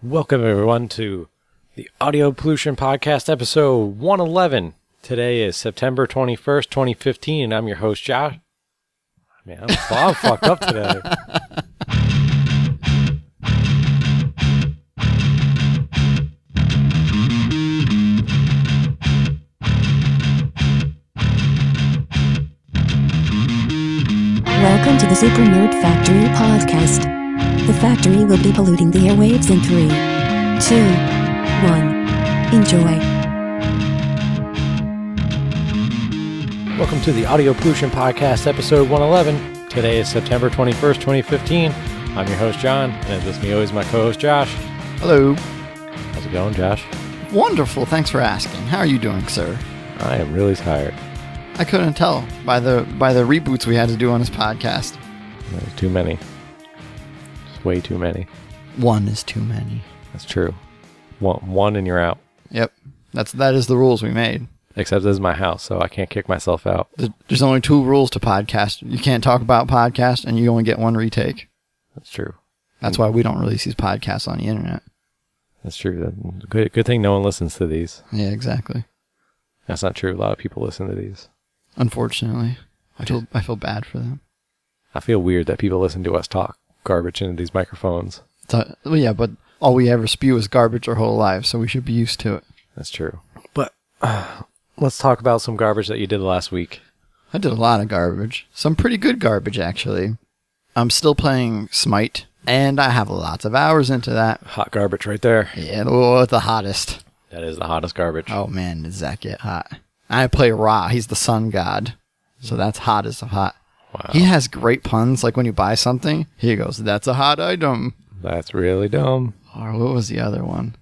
Welcome, everyone, to the Audio Pollution Podcast, episode 111. Today is September 21st, 2015, and I'm your host, Josh. Man, I'm fucked up today. Welcome to the Super Nerd Factory podcast. The factory will be polluting the airwaves in 3, 2, 1. Enjoy. Welcome to the Audio Pollution Podcast, episode 111. Today is September 21st, 2015. I'm your host, John, and with me always my co-host, Josh. Hello. How's it going, Josh? Wonderful. Thanks for asking. How are you doing, sir? I am really tired. I couldn't tell by the reboots we had to do on this podcast. There's too many. It's way too many. One is too many. That's true. One and you're out. Yep. That is the rules we made. Except this is my house, so I can't kick myself out. There's only 2 rules to podcast. You can't talk about podcast, and you only get 1 retake. That's true. That's why we don't release these podcasts on the internet. That's true. Good thing no one listens to these. Yeah, exactly. That's not true. A lot of people listen to these. Unfortunately. I feel bad for them. I feel weird that people listen to us talk garbage into these microphones. Well, yeah, but all we ever spew is garbage our whole lives, so we should be used to it. That's true. But let's talk about some garbage that you did last week. I did a lot of garbage. Some pretty good garbage, actually. I'm still playing Smite, and I have lots of hours into that. Hot garbage right there. Yeah, the hottest. That is the hottest garbage. Oh, man, does that get hot. I play Ra. He's the sun god, so that's hot as hot. Wow. He has great puns, like when you buy something, he goes, "That's a hot item." That's really dumb. Or what was the other one?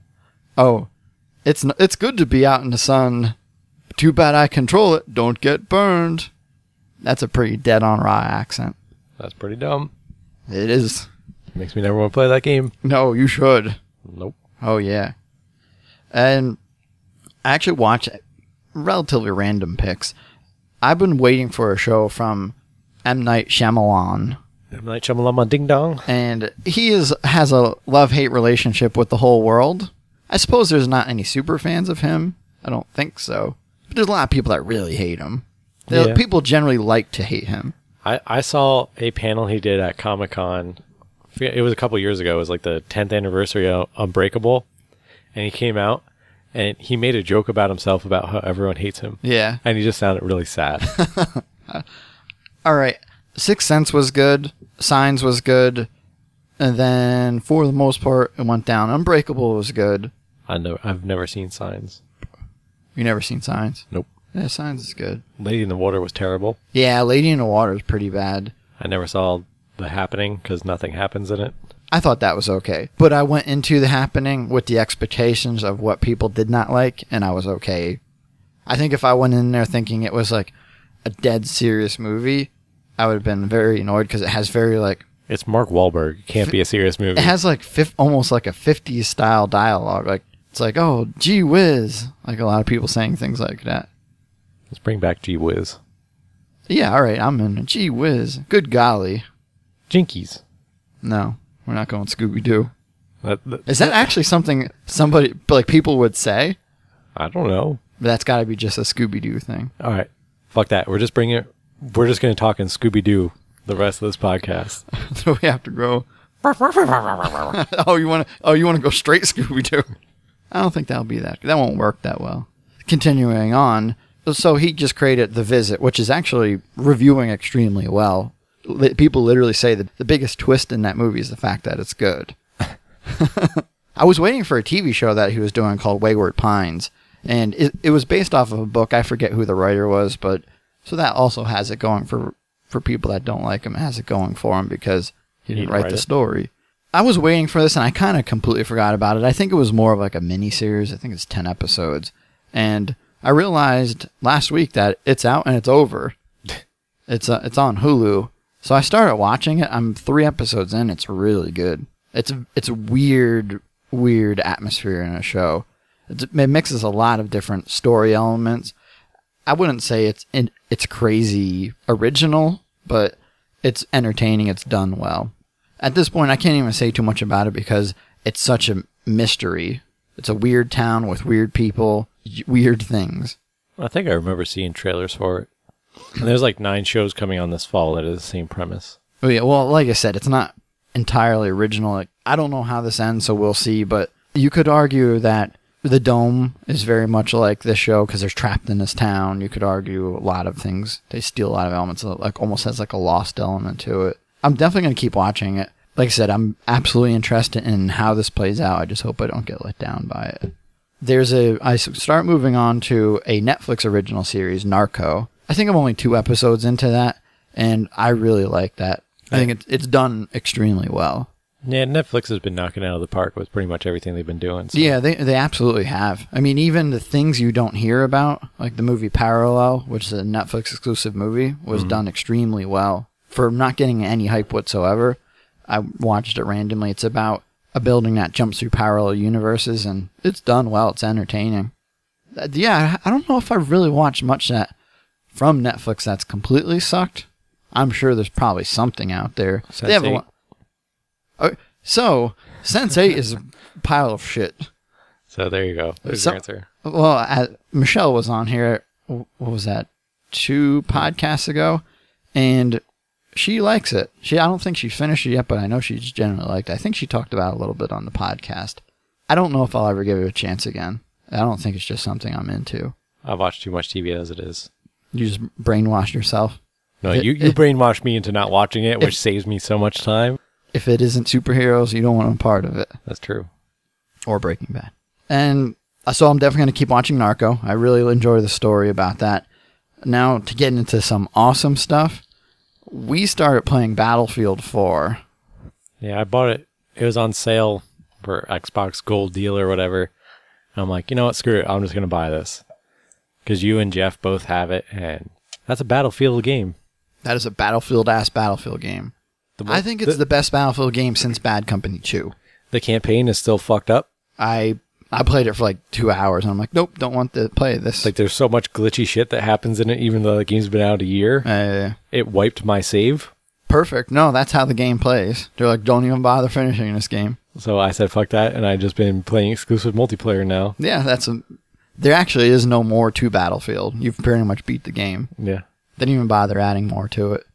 Oh, it's good to be out in the sun. Too bad I control it. Don't get burned. That's a pretty dead-on Ra accent. That's pretty dumb. It is. Makes me never want to play that game. No, you should. Nope. Oh, yeah. And I actually watch relatively random picks. I've been waiting for a show from M. Night Shyamalan. M. Night Shyamalan Ding Dong. And he has a love-hate relationship with the whole world. I suppose there's not any super fans of him. I don't think so. But there's a lot of people that really hate him. Yeah. People generally like to hate him. I saw a panel he did at Comic-Con. It was a couple years ago. It was like the 10th anniversary of Unbreakable. And he came out and he made a joke about himself about how everyone hates him. Yeah. And he just sounded really sad. All right. Sixth Sense was good. Signs was good. And then, for the most part, it went down. Unbreakable was good. I've never seen Signs. You never seen Signs? Nope. Yeah, Signs is good. Lady in the Water was terrible. Yeah, Lady in the Water is pretty bad. I never saw The Happening because nothing happens in it. I thought that was okay. But I went into The Happening with the expectations of what people did not like, and I was okay. I think if I went in there thinking it was like a dead serious movie, I would have been very annoyed because it has very like... It's Mark Wahlberg. It can't be a serious movie. It has like almost like a 50s style dialogue. Like it's like, oh, gee whiz. Like a lot of people saying things like that. Let's bring back Gee Whiz. Yeah, all right, I'm in. Gee whiz. Good golly. Jinkies. No, we're not going Scooby-Doo. That, Is that actually something somebody, like people would say? I don't know. But that's got to be just a Scooby-Doo thing. All right. Fuck that. We're just going to talk in Scooby-Doo the rest of this podcast. So we have to go. You want to go straight Scooby-Doo? I don't think that'll be that. That won't work that well. Continuing on. So he just created The Visit, which is actually reviewing extremely well. People literally say that the biggest twist in that movie is the fact that it's good. I was waiting for a TV show that he was doing called Wayward Pines, and it was based off of a book. I forget who the writer was, but so that also has it going for people that don't like him. It has it going for him because he didn't write the story. I was waiting for this, and I kind of completely forgot about it. I think it was more of like a mini-series. I think it's 10 episodes, and I realized last week that it's out and it's over. It's on Hulu. So I started watching it. I'm 3 episodes in. It's really good. It's a weird atmosphere in a show. It mixes a lot of different story elements. I wouldn't say it's crazy original, but it's entertaining. It's done well. At this point, I can't even say too much about it because it's such a mystery. It's a weird town with weird people, weird things. I think I remember seeing trailers for it. And there's like 9 shows coming on this fall that is the same premise. Oh yeah, well, like I said, it's not entirely original. Like, I don't know how this ends, so we'll see. But you could argue that the Dome is very much like this show because they're trapped in this town. You could argue a lot of things. They steal a lot of elements. Like almost has like a lost element to it. I'm definitely going to keep watching it. Like I said, I'm absolutely interested in how this plays out. I just hope I don't get let down by it. I start moving on to a Netflix original series, Narco. I think I'm only 2 episodes into that, and I really like that. I think it's done extremely well. Yeah, Netflix has been knocking it out of the park with pretty much everything they've been doing. So. Yeah, they absolutely have. I mean, even the things you don't hear about, like the movie Parallel, which is a Netflix exclusive movie, was done extremely well. For not getting any hype whatsoever, I watched it randomly. It's about a building that jumps through parallel universes, and it's done well. It's entertaining. Yeah, I don't know if I've really watched much that from Netflix that's completely sucked. I'm sure there's probably something out there. Sense8. So, Sense8 is a pile of shit. So there you go. There's your answer. Well, Michelle was on here, what was that, 2 podcasts ago, and she likes it. I don't think she finished it yet, but I know she's generally liked it. I think she talked about it a little bit on the podcast. I don't know if I'll ever give it a chance again. I don't think it's just something I'm into. I've watched too much TV as it is. You just brainwashed yourself. No, you brainwashed me into not watching it, which saves me so much time. If it isn't superheroes, you don't want to be part of it. That's true. Or Breaking Bad. And so I'm definitely going to keep watching Narco. I really enjoy the story about that. Now, to get into some awesome stuff, we started playing Battlefield 4. Yeah, I bought it. It was on sale for Xbox Gold Deal or whatever. And I'm like, you know what? Screw it. I'm just going to buy this. Because you and Jeff both have it, and that's a Battlefield game. That is a Battlefield-ass Battlefield game. I think it's the best Battlefield game since Bad Company 2. The campaign is still fucked up. I played it for like 2 hours, and I'm like, nope, don't want to play this. Like, there's so much glitchy shit that happens in it, even though the game's been out a year. It wiped my save. Perfect. No, that's how the game plays. They're like, don't even bother finishing this game. So I said, fuck that, and I've just been playing exclusive multiplayer now. Yeah, there actually is no more to Battlefield. You've pretty much beat the game. Yeah. Didn't even bother adding more to it.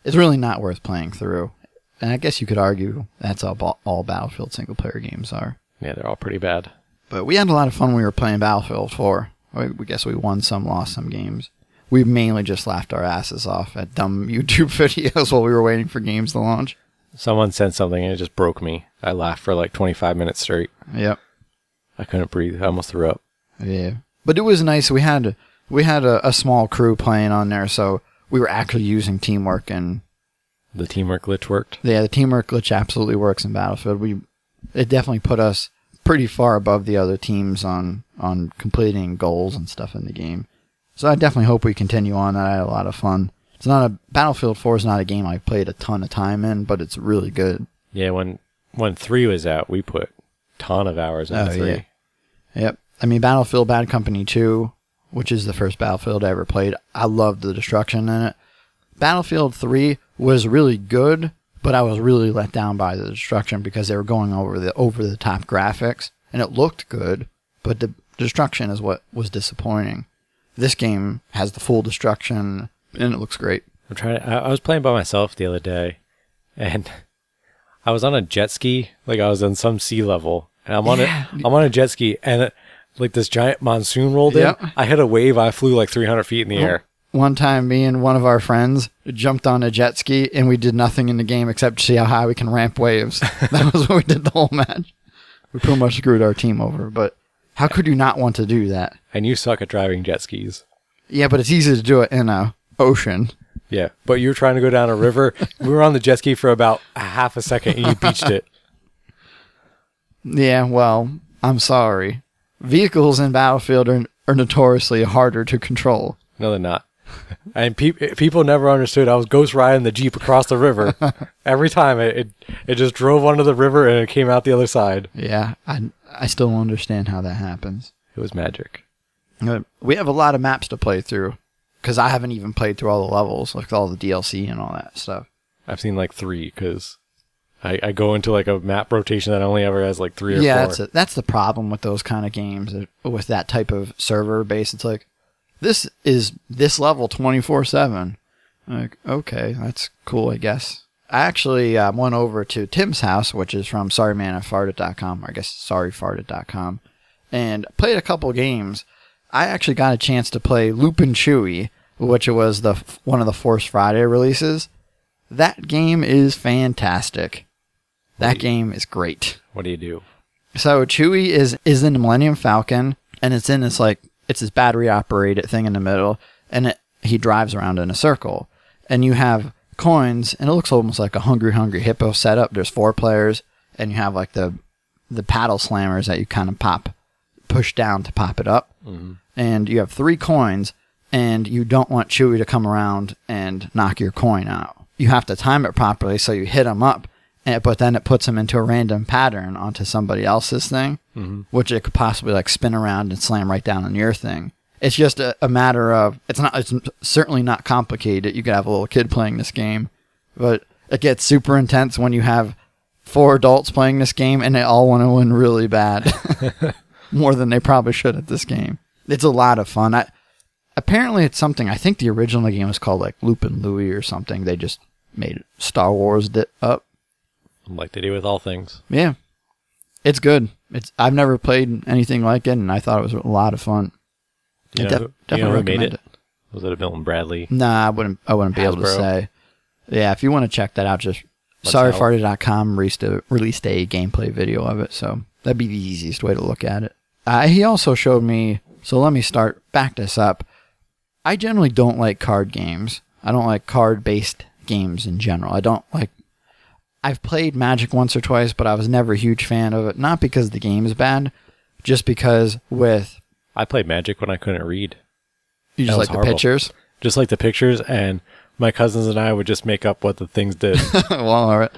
It's really not worth playing through. And I guess you could argue that's all Battlefield single-player games are. Yeah, they're all pretty bad. But we had a lot of fun when we were playing Battlefield 4. We guess we won some, lost some games. We mainly just laughed our asses off at dumb YouTube videos while we were waiting for games to launch. Someone sent something and it just broke me. I laughed for like 25 minutes straight. Yep. I couldn't breathe. I almost threw up. Yeah. But it was nice. We had a small crew playing on there, so we were actually using teamwork, and the teamwork glitch worked. Yeah, the teamwork glitch absolutely works in Battlefield. It definitely put us pretty far above the other teams on completing goals and stuff in the game. So I definitely hope we continue on that. I had a lot of fun. Battlefield 4 is not a game I played a ton of time in, but it's really good. Yeah, when 3 was out, we put a ton of hours into 3. Yeah. Yep. I mean, Battlefield Bad Company 2, which is the first Battlefield I ever played, I loved the destruction in it. Battlefield 3 was really good, but I was really let down by the destruction because they were going over the top graphics, and it looked good, but the destruction is what was disappointing. This game has the full destruction, and it looks great. I was playing by myself the other day, and I was on a jet ski, like I was on some sea level, and I'm on a jet ski, and like this giant monsoon rolled in. I hit a wave. I flew like 300 feet in the air. One time, me and one of our friends jumped on a jet ski, and we did nothing in the game except see how high we can ramp waves. That was what we did the whole match. We pretty much screwed our team over, but how could you not want to do that? And you suck at driving jet skis. Yeah, but it's easy to do it in a ocean. Yeah, but you were trying to go down a river. We were on the jet ski for about a half a second, and you beached it. Yeah, well, I'm sorry. Vehicles in Battlefield are notoriously harder to control. No, they're not. And people never understood. I was ghost riding the Jeep across the river. Every time it just drove onto the river and it came out the other side. Yeah, I still don't understand how that happens. It was magic. We have a lot of maps to play through because I haven't even played through all the levels, like all the DLC and all that stuff. I've seen like 3 because I go into like a map rotation that only ever has like 3 or 4. Yeah, that's the problem with those kind of games, with that type of server base. It's like, this is this level 24/7. Like, okay, that's cool, I guess. I actually went over to Tim's house, which is from sorrymanIfarted.com, or I guess sorryfarted.com, and played a couple games. I actually got a chance to play Loopin' Chewy, which was one of the Force Friday releases. That game is fantastic. That game is great. What do you do? So Chewie is in the Millennium Falcon, and it's in this it's this battery operated thing in the middle, and he drives around in a circle, and you have coins, and it looks almost like a Hungry Hippo setup. There's 4 players, and you have like the paddle slammers that you kind of push down to pop it up, and you have 3 coins, and you don't want Chewie to come around and knock your coin out. You have to time it properly, so you hit him up, but then it puts him into a random pattern onto somebody else's thing, which it could possibly like spin around and slam right down on your thing. It's just a matter of, it's certainly not complicated. You could have a little kid playing this game, but it gets super intense when you have 4 adults playing this game and they all want to win really bad. More than they probably should at this game. It's a lot of fun. Apparently it's something, I think the original game was called like Loopin' Louie or something. They just made Star Wars up. Like they do with all things. Yeah. It's good. I've never played anything like it, and I thought it was a lot of fun. Do you know who made it? Was it a Milton Bradley? Nah, I wouldn't be able to say. Yeah, if you want to check that out, just sorryfarted.com released a gameplay video of it, so that'd be the easiest way to look at it. He also showed me, so let me back this up. I generally don't like card games. I don't like card-based games in general. I've played Magic once or twice, but I was never a huge fan of it. Not because the game is bad, just because I played Magic when I couldn't read. You just like the pictures? Just like the pictures, and my cousins and I would just make up what the things did. Well, all right.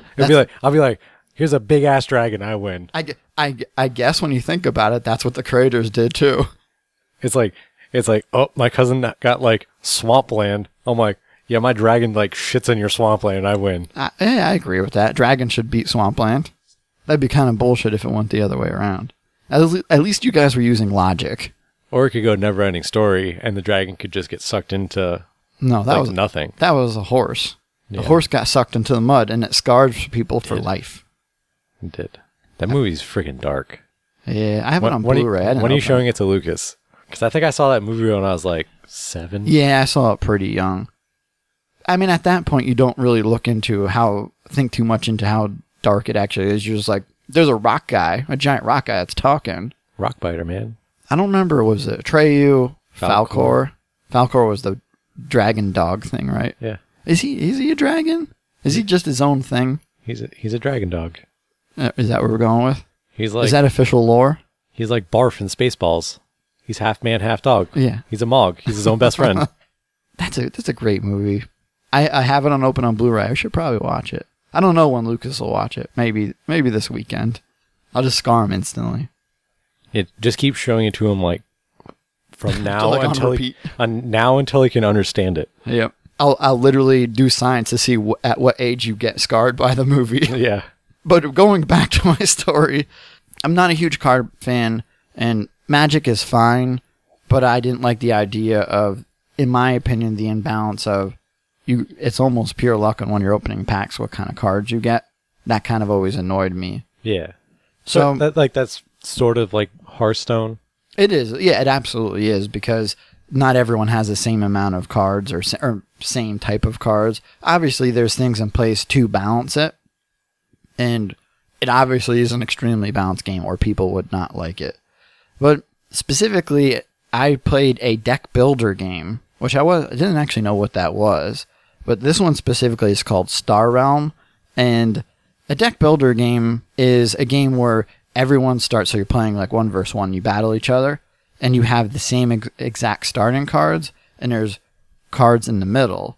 I'll be like, here's a big ass dragon, I win. I guess when you think about it, that's what the creators did too. It's like, oh, my cousin got like swampland. I'm like, yeah, my dragon like shits in your swampland, I win. Yeah, I agree with that. Dragon should beat swampland. That'd be kind of bullshit if it went the other way around. At least you guys were using logic. Or it could go never ending story, and the dragon could just get sucked into was nothing. That was a horse. Yeah. The horse got sucked into the mud, and it scarred people for life. It did. That movie's freaking dark. Yeah, I have it on Blu-ray. When are you showing it to Lucas? Because I think I saw that movie when I was like 7. Yeah, I saw it pretty young. I mean, at that point, you don't really think too much into how dark it actually is. You're just like, there's a giant rock guy that's talking. Rockbiter, man. I don't remember, was it Atreyu, Falcor? Falcor was the dragon dog thing, right? Yeah. Is he a dragon? Is he just his own thing? He's a dragon dog. Is that what we're going with? Is that official lore? He's like Barf in Spaceballs. He's half man, half dog. Yeah. He's a Mog. He's his own best friend. That's a great movie. I have it on Blu-ray. I should probably watch it. I don't know when Lucas will watch it. Maybe this weekend. I'll just scar him instantly. Just keep showing it to him like from now until he can understand it. Yep. I'll literally do science to see at what age you get scarred by the movie. Yeah. But going back to my story, I'm not a huge card fan, and Magic is fine, but I didn't like the idea of, in my opinion, the imbalance of it's almost pure luck on when you're opening packs what kind of cards you get. That kind of always annoyed me. Yeah. So that's sort of like Hearthstone. It is. Yeah, it absolutely is, because not everyone has the same amount of cards or same type of cards. Obviously, there's things in place to balance it, and it obviously is an extremely balanced game, or people would not like it. But specifically, I played a deck builder game, which I didn't actually know what that was. But this one specifically is called Star Realm, and a deck builder game is a game where everyone starts, so you're playing like 1 versus 1, you battle each other, and you have the same exact starting cards, and there's cards in the middle,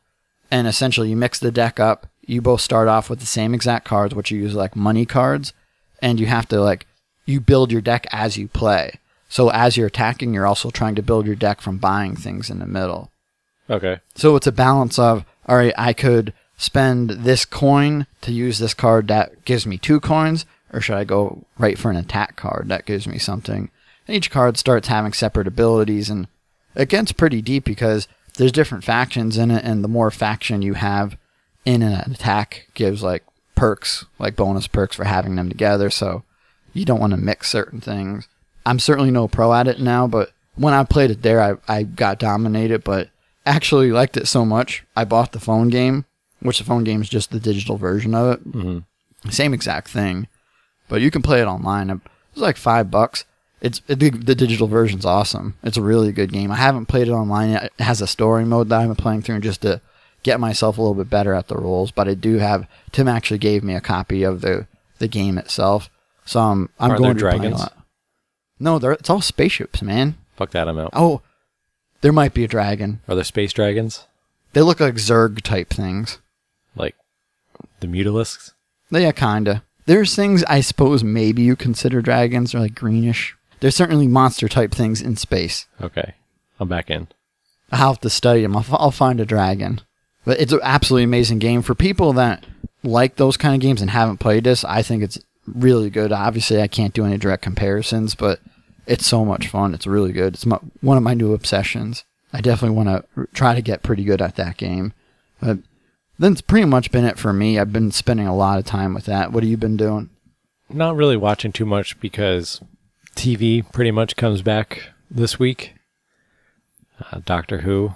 and essentially you mix the deck up, you both start off with the same exact cards, which you use like money cards, and you have to you build your deck as you play. So as you're attacking, you're also trying to build your deck from buying things in the middle. Okay. So it's a balance of, all right, I could spend this coin to use this card that gives me 2 coins, or should I go right for an attack card that gives me something? And each card starts having separate abilities, and it gets pretty deep because there's different factions in it, and the more faction you have in an attack gives like perks, like bonus perks for having them together, so you don't want to mix certain things. I'm certainly no pro at it now, but when I played it there, I got dominated, but actually liked it so much, I bought the phone game, which the phone game is just the digital version of it. Mm-hmm. Same exact thing, but you can play it online. It was like $5. The digital version's awesome. It's a really good game. I haven't played it online yet. It has a story mode that I've been playing through just to get myself a little bit better at the rules, but I do have, Tim actually gave me a copy of the game itself, so I'm going to play a lot. No, it's all spaceships, man. Fuck that, I'm out. Oh, there might be a dragon. Are there space dragons? They look like Zerg type things. Like the Mutalisks? Yeah, kinda. There's things I suppose maybe you consider dragons, or like greenish. There's certainly monster type things in space. Okay, I'm back in. I'll have to study them. I'll find a dragon. But it's an absolutely amazing game. For people that like those kind of games and haven't played this, I think it's really good. Obviously, I can't do any direct comparisons, but it's so much fun. It's really good. It's one of my new obsessions. I definitely want to try to get pretty good at that game. But that's pretty much been it for me. I've been spending a lot of time with that. What have you been doing? Not really watching too much because TV pretty much comes back this week. Doctor Who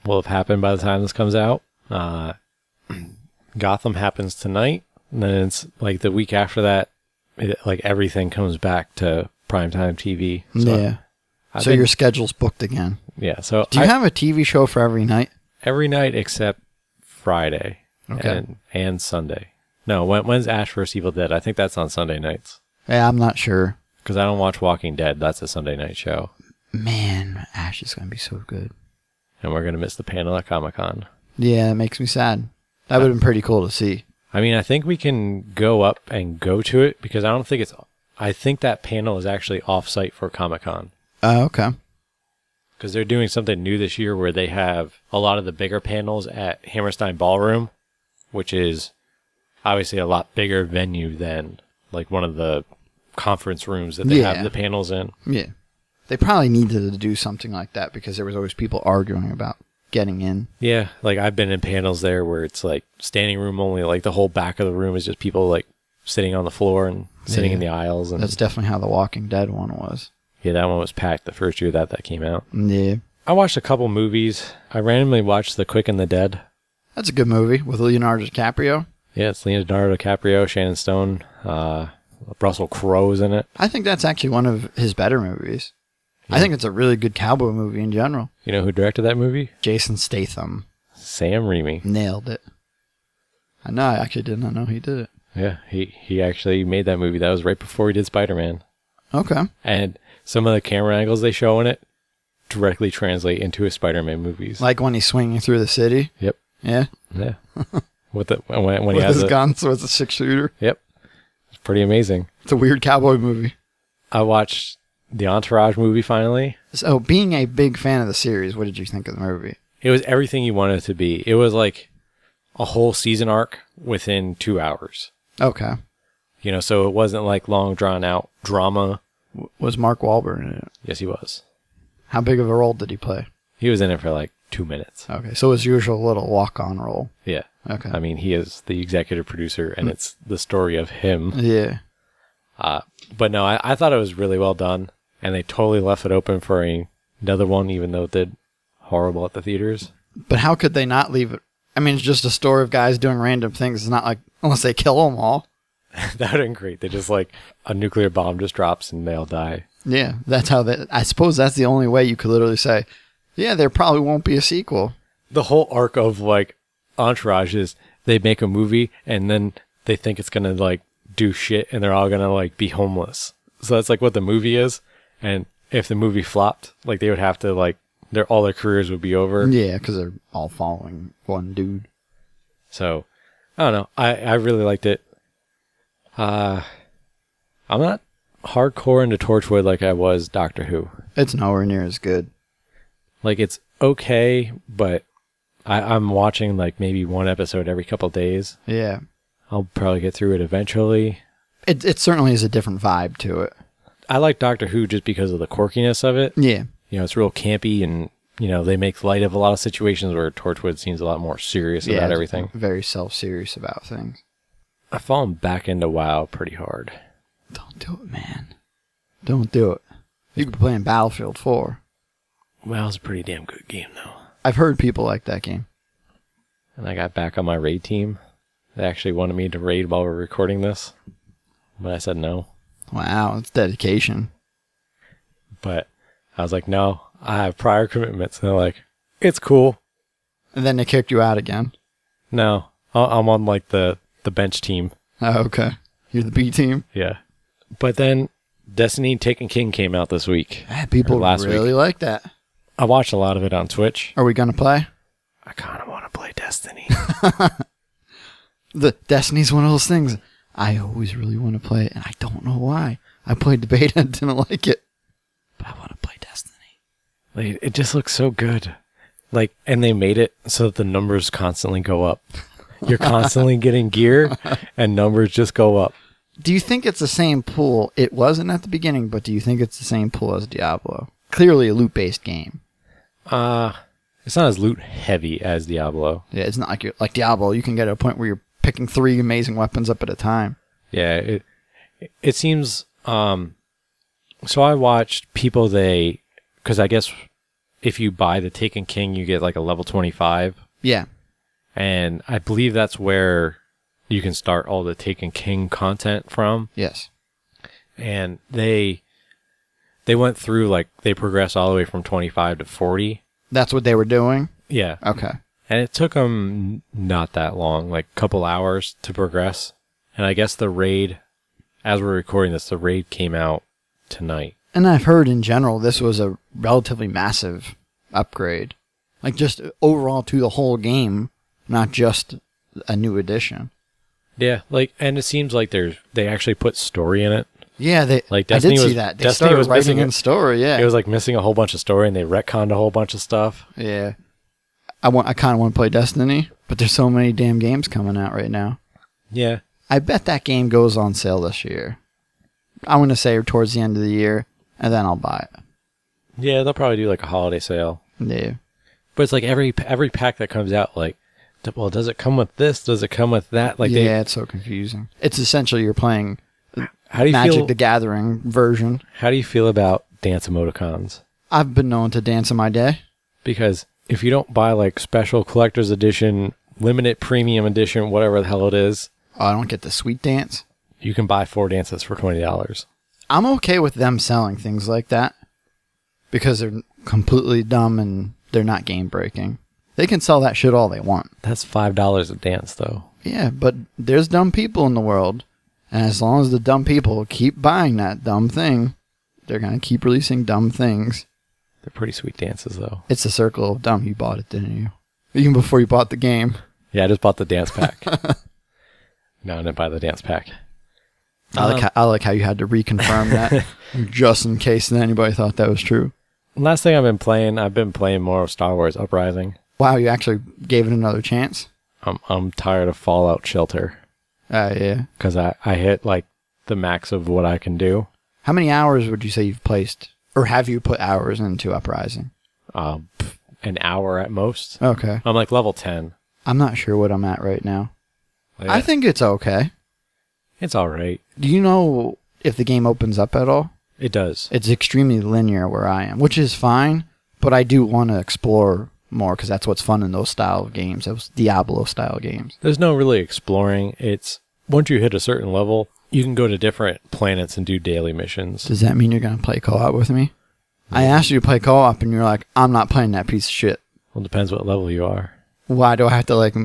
will have happened by the time this comes out. Gotham happens tonight. And then it's like the week after that, like everything comes back to primetime TV. So yeah. So your schedule's booked again. Yeah. So do you have a TV show for every night? Every night except Friday okay. and Sunday. No, when's Ash vs. Evil Dead? I think that's on Sunday nights. Yeah, I'm not sure. Because I don't watch Walking Dead. That's a Sunday night show. Man, Ash is going to be so good. And we're going to miss the panel at Comic-Con. Yeah, it makes me sad. That would have been pretty cool to see. I mean, I think we can go up and go to it because I think that panel is actually off-site for Comic-Con. Okay. Because they're doing something new this year where they have a lot of the bigger panels at Hammerstein Ballroom, which is obviously a lot bigger venue than like one of the conference rooms that they have the panels in. Yeah. They probably needed to do something like that because there was always people arguing about getting in. Yeah, like I've been in panels there where it's like standing room only, like the whole back of the room is just people like sitting on the floor and sitting in the aisles. And that's definitely how the Walking Dead one was. Yeah, that one was packed the first year that came out. Yeah. I watched a couple movies. I randomly watched The Quick and the Dead. That's a good movie with Leonardo DiCaprio. Yeah, it's Leonardo DiCaprio, Shannon Stone, Russell Crowe's in it. I think that's actually one of his better movies. Yeah. I think it's a really good cowboy movie in general. You know who directed that movie? Jason Statham. Sam Raimi. Nailed it. I know, I actually did not know he did it. Yeah, he actually made that movie. That was right before he did Spider-Man. Okay. And some of the camera angles they show in it directly translate into his Spider-Man movies. Like when he's swinging through the city? Yep. Yeah? Yeah. When he with has his gun, so it's a 6-shooter? Yep. It's pretty amazing. It's a weird cowboy movie. I watched the Entourage movie finally. So, being a big fan of the series, what did you think of the movie? It was everything you wanted it to be. It was like a whole season arc within 2 hours. Okay. You know, so it wasn't like long drawn out drama. Was Mark Wahlberg in it? Yes, he was. How big of a role did he play? He was in it for like 2 minutes. Okay, so his usual little walk-on role. Yeah. Okay. I mean, he is the executive producer, and it's the story of him. Yeah. But no, I thought it was really well done, and they totally left it open for another one, even though it did horrible at the theaters. But how could they not leave it? I mean, it's just a story of guys doing random things. It's not like, unless they kill them all. That would have been great. They just like, a nuclear bomb just drops and they all die. Yeah, that's how I suppose that's the only way you could literally say, yeah, there probably won't be a sequel. The whole arc of like Entourage is they make a movie and then they think it's going to like do shit and they're all going to like be homeless. So that's like what the movie is. And if the movie flopped, like they would have to like, all their careers would be over. Yeah, because they're all following one dude. So, I don't know. I really liked it. I'm not hardcore into Torchwood like I was Doctor Who. It's nowhere near as good. Like, it's okay, but I'm watching like maybe one episode every couple of days. Yeah. I'll probably get through it eventually. It certainly is a different vibe to it. I like Doctor Who just because of the quirkiness of it. Yeah. You know, it's real campy and, you know, they make light of a lot of situations where Torchwood seems a lot more serious about everything. Very self-serious about things. I've fallen back into WoW pretty hard. Don't do it, man. Don't do it. You could be playing Battlefield 4. WoW's a pretty damn good game, though. I've heard people like that game. And I got back on my raid team. They actually wanted me to raid while we're recording this. But I said no. Wow, it's dedication. But I was like, no, I have prior commitments. And they're like, it's cool. And then they kicked you out again. No, I'm on like the bench team. Oh, okay. You're the B team? Yeah. But then Destiny Taken King came out this week. Yeah, people really like that. I watched a lot of it on Twitch. Are we going to play? I kind of want to play Destiny. The Destiny's one of those things. I always really want to play it, and I don't know why. I played the beta and didn't like it. But I want to play Destiny. Like, it just looks so good. Like, and they made it so that the numbers constantly go up. You're constantly getting gear, and numbers just go up. Do you think it's the same pool? It wasn't at the beginning, but do you think it's the same pool as Diablo? Clearly a loot-based game. It's not as loot heavy as Diablo. Yeah, it's not like Diablo. You can get to a point where you're picking 3 amazing weapons up at a time. Yeah, it seems. So I watched people because I guess if you buy the Taken King, you get like a level 25. Yeah, and I believe that's where you can start all the Taken King content from. Yes, and they went through like they progressed all the way from 25 to 40. That's what they were doing? Yeah. Okay. And it took them not that long, like a couple hours to progress. And I guess the raid, as we're recording this, the raid came out tonight. And I've heard in general this was a relatively massive upgrade. Like just overall to the whole game, not just a new addition. Yeah, like, and it seems like they actually put story in it. Yeah, like Destiny I did see that. They Destiny started writing in story, yeah. It was like missing a whole bunch of story, and they retconned a whole bunch of stuff. Yeah. I kind of want to play Destiny, but there's so many damn games coming out right now. Yeah. I bet that game goes on sale this year. I'm going to say towards the end of the year, and then I'll buy it. Yeah, they'll probably do like a holiday sale. Yeah. But it's like every pack that comes out, like, well, does it come with this? Does it come with that? Like, yeah, it's so confusing. It's essentially you're playing how do you Magic the Gathering version. How do you feel about dance emoticons? I've been known to dance in my day. Because if you don't buy like special collector's edition, limited premium edition, whatever the hell it is. Oh, I don't get the sweet dance? You can buy 4 dances for $20. I'm okay with them selling things like that. Because they're completely dumb and they're not game breaking. They can sell that shit all they want. That's $5 a dance though. Yeah, but there's dumb people in the world. And as long as the dumb people keep buying that dumb thing, they're going to keep releasing dumb things. They're pretty sweet dances, though. It's the circle of dumb. You bought it, didn't you? Even before you bought the game. Yeah, I just bought the dance pack. No, I didn't buy the dance pack. I like how you had to reconfirm that, just in case anybody thought that was true. Last thing I've been playing more of Star Wars Uprising. Wow, you actually gave it another chance? I'm tired of Fallout Shelter. Yeah. Because I hit like the max of what I can do. How many hours would you say you've placed, or have you put hours into Uprising? An hour at most. Okay. I'm like level 10. I'm not sure what I'm at right now. Like, I think it's okay. It's alright. Do you know if the game opens up at all? It does. It's extremely linear where I am, which is fine, but I do want to explore more because that's what's fun in those style of games, those Diablo style games. There's no really exploring. It's once you hit a certain level, you can go to different planets and do daily missions. Does that mean you're going to play co-op with me? Yeah. I asked you to play co-op and you're like, I'm not playing that piece of shit. Well, it depends what level you are. Why do I have to like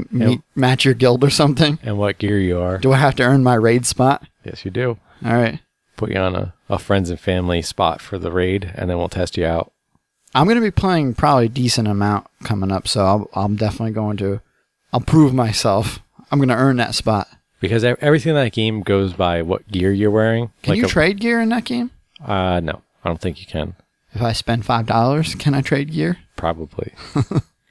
match your guild or something? And what gear you are. Do I have to earn my raid spot? Yes, you do. All right. Put you on a friends and family spot for the raid, and then we'll test you out. I'm going to be playing probably a decent amount coming up, so I'm definitely going to... I'll prove myself. I'm going to earn that spot. Because everything in that game goes by what gear you're wearing. Can you trade gear in that game? No, I don't think you can. If I spend $5, can I trade gear? Probably.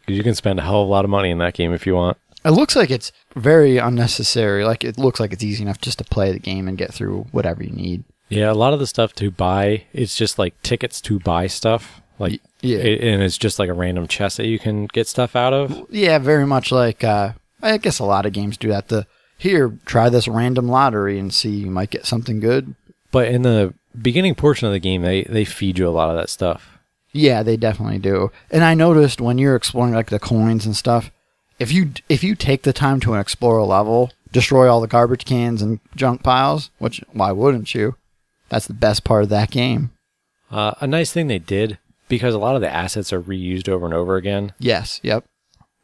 'Cause you can spend a hell of a lot of money in that game if you want. It looks like it's very unnecessary. Like, it looks like it's easy enough just to play the game and get through whatever you need. Yeah, a lot of the stuff to buy, it's just like tickets to buy stuff. Like, yeah. And it's just like a random chest that you can get stuff out of. Yeah, very much like, I guess a lot of games do that. Here, try this random lottery and see, you might get something good. But in the beginning portion of the game, they feed you a lot of that stuff. Yeah, they definitely do. And I noticed when you're exploring like the coins and stuff, if you take the time to explore a level, destroy all the garbage cans and junk piles, which why wouldn't you? That's the best part of that game. A nice thing they did, because a lot of the assets are reused over and over again. Yes, yep.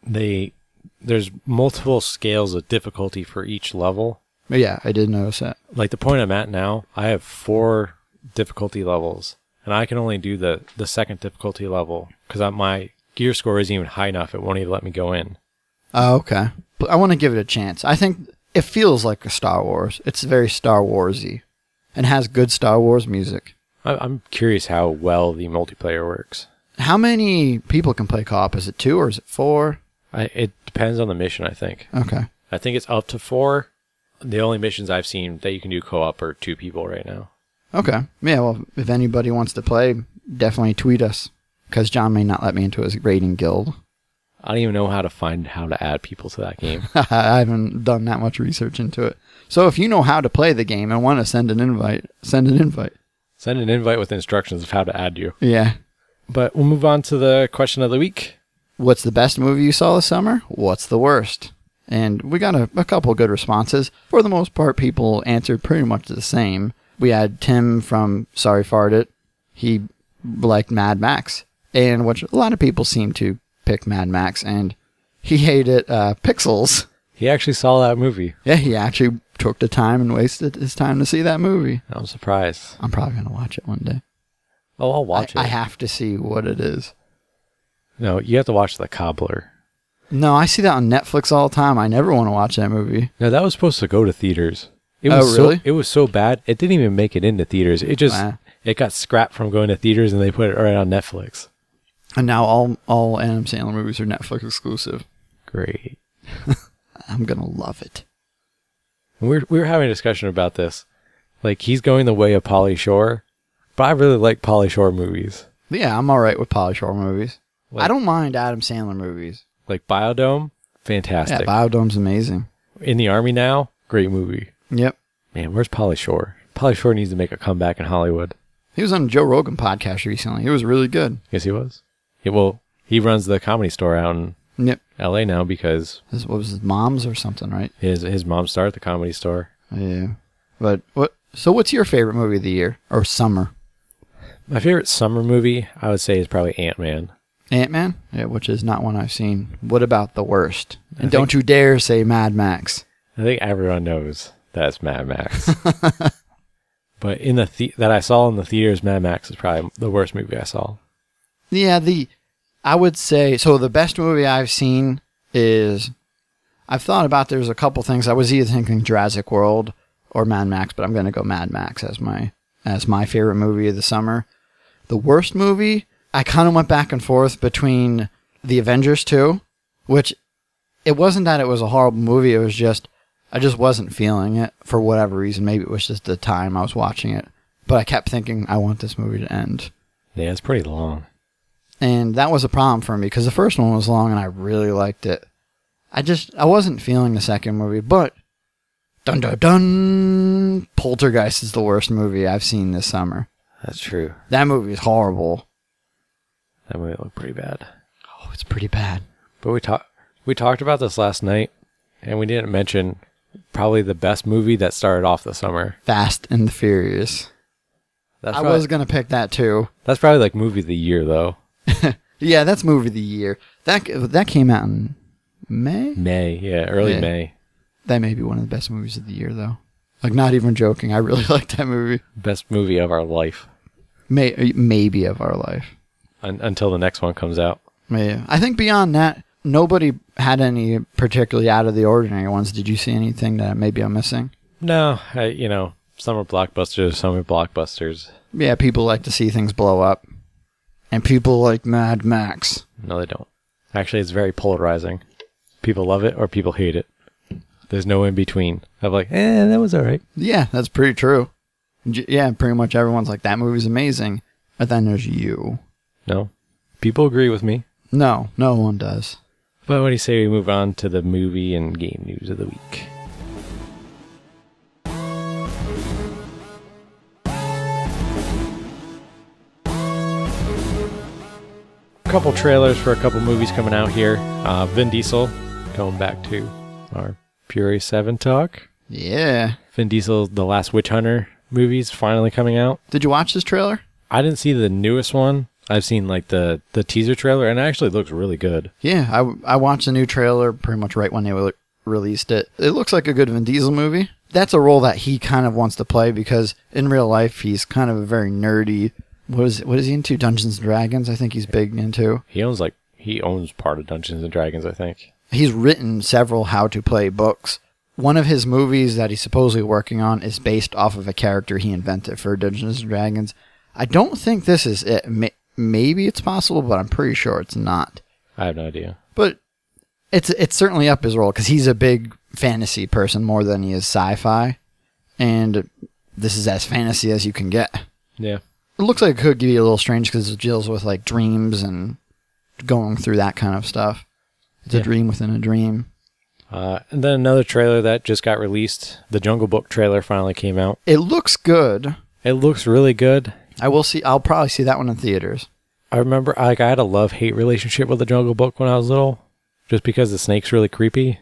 There's multiple scales of difficulty for each level. Yeah, I did notice that. Like the point I'm at now, I have 4 difficulty levels, and I can only do the second difficulty level because my gear score isn't even high enough. It won't even let me go in. Oh, okay. But I want to give it a chance. I think it feels like a Star Wars. It's very Star Wars-y and has good Star Wars music. I'm curious how well the multiplayer works. How many people can play co-op? Is it 2 or is it 4? It depends on the mission, I think. Okay. I think it's up to 4. The only missions I've seen that you can do co-op are 2 people right now. Okay. Yeah, well, if anybody wants to play, definitely tweet us, because John may not let me into his raiding guild. I don't even know how to add people to that game. I haven't done that much research into it. So if you know how to play the game and want to send an invite, send an invite. Send an invite with instructions of how to add you. Yeah. But we'll move on to the question of the week. What's the best movie you saw this summer? What's the worst? And we got a couple good responses. For the most part, people answered pretty much the same. We had Tim from Sorry Farted. He liked Mad Max, and which a lot of people seem to pick Mad Max, and he hated Pixels. He actually saw that movie. Yeah, he actually took the time and wasted his time to see that movie. I'm surprised. I'm probably going to watch it one day. Oh, I'll watch it. I have to see what it is. No, you have to watch The Cobbler. No, I see that on Netflix all the time. I never want to watch that movie. No, that was supposed to go to theaters. Really? It was so bad, it didn't even make it into theaters. It got scrapped from going to theaters, and they put it right on Netflix. And now all Adam Sandler movies are Netflix exclusive. Great. I'm going to love it. We were having a discussion about this. Like, he's going the way of Pauly Shore, but I really like Pauly Shore movies. Yeah, I'm all right with Pauly Shore movies. Like, I don't mind Adam Sandler movies. Like Biodome, fantastic. Yeah, Biodome's amazing. In the Army Now, great movie. Yep. Man, where's Pauly Shore? Pauly Shore needs to make a comeback in Hollywood. He was on Joe Rogan podcast recently. It was really good. Yes, he was. Yeah, well, he runs the Comedy Store out in L.A. now because... What was his mom's or something, right? His mom started the Comedy Store. Yeah. But what's your favorite movie of the year? Or summer? My favorite summer movie, I would say, is probably Ant-Man. Ant-Man? Yeah, which is not one I've seen. What about the worst? And don't you dare say Mad Max. I think everyone knows that's Mad Max. But in that I saw in the theaters, Mad Max is probably the worst movie I saw. Yeah, I would say, so the best movie I've seen is, I've thought about, there's a couple things. I was either thinking Jurassic World or Mad Max, but I'm going to go Mad Max as my favorite movie of the summer. The worst movie, I kind of went back and forth between The Avengers 2, which it wasn't that it was a horrible movie, it was just, I just wasn't feeling it for whatever reason. Maybe it was just the time I was watching it. But I kept thinking, I want this movie to end. Yeah, it's pretty long. And that was a problem for me, because the first one was long and I really liked it. I wasn't feeling the second movie, but dun dun dun, Poltergeist is the worst movie I've seen this summer. That's true. That movie is horrible. That movie looked pretty bad. Oh, it's pretty bad. But we talked about this last night, and we didn't mention probably the best movie that started off the summer. Fast and the Furious. I was going to pick that too. That's probably like movie of the year, though. Yeah, that's movie of the year. That came out in May? Early May. That may be one of the best movies of the year, though. Like, not even joking. I really like that movie. Best movie of our life. Maybe of our life. Until the next one comes out. Yeah. I think beyond that, nobody had any particularly out of the ordinary ones. Did you see anything that maybe I'm missing? No. Some are blockbusters, some are blockbusters. Yeah, people like to see things blow up. And people like Mad Max. No, they don't. Actually, it's very polarizing. People love it or people hate it. There's no in between. I'm like, that was all right. Yeah, that's pretty true. Yeah, pretty much everyone's like, that movie's amazing. But then there's you. No. People agree with me. No one does. But what do you say we move on to the movie and game news of the week? Couple trailers for a couple movies coming out here. Vin Diesel, going back to our Fury 7 talk. Yeah. Vin Diesel, The Last Witch Hunter movie's finally coming out. Did you watch this trailer? I didn't see the newest one. I've seen like the teaser trailer, and it actually looks really good. Yeah, I watched the new trailer pretty much right when they released it. It looks like a good Vin Diesel movie. That's a role that he kind of wants to play because in real life he's kind of a very nerdy. What is he into? Dungeons and Dragons, I think he's big into. He owns part of Dungeons and Dragons, I think. He's written several how-to-play books. One of his movies that he's supposedly working on is based off of a character he invented for Dungeons and Dragons. I don't think this is it. Maybe it's possible, but I'm pretty sure it's not. I have no idea. But it's certainly up his role because he's a big fantasy person more than he is sci-fi. And this is as fantasy as you can get. Yeah. It looks like it could be a little strange because it deals with like dreams and going through that kind of stuff. It's a dream within a dream. And then another trailer that just got released. The Jungle Book trailer finally came out. It looks good. It looks really good. I'll probably see that one in theaters. I remember I had a love-hate relationship with the Jungle Book when I was little, just because the snake's really creepy.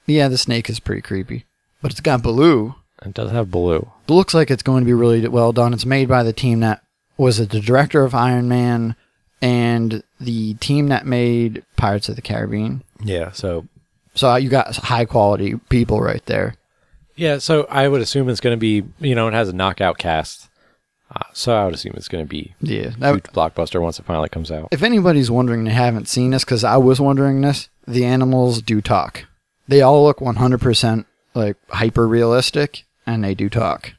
Yeah, the snake is pretty creepy. But it's got Baloo. It does have Baloo. It looks like it's going to be really well done. It's made by the team that was the director of Iron Man and the team that made Pirates of the Caribbean. Yeah, so you got high-quality people right there. Yeah, so I would assume it's going to be, it has a knockout cast. So I would assume it's going to be a huge blockbuster once it finally comes out. If anybody's wondering they haven't seen this, because I was wondering this, the animals do talk. They all look 100% like hyper-realistic, and they do talk.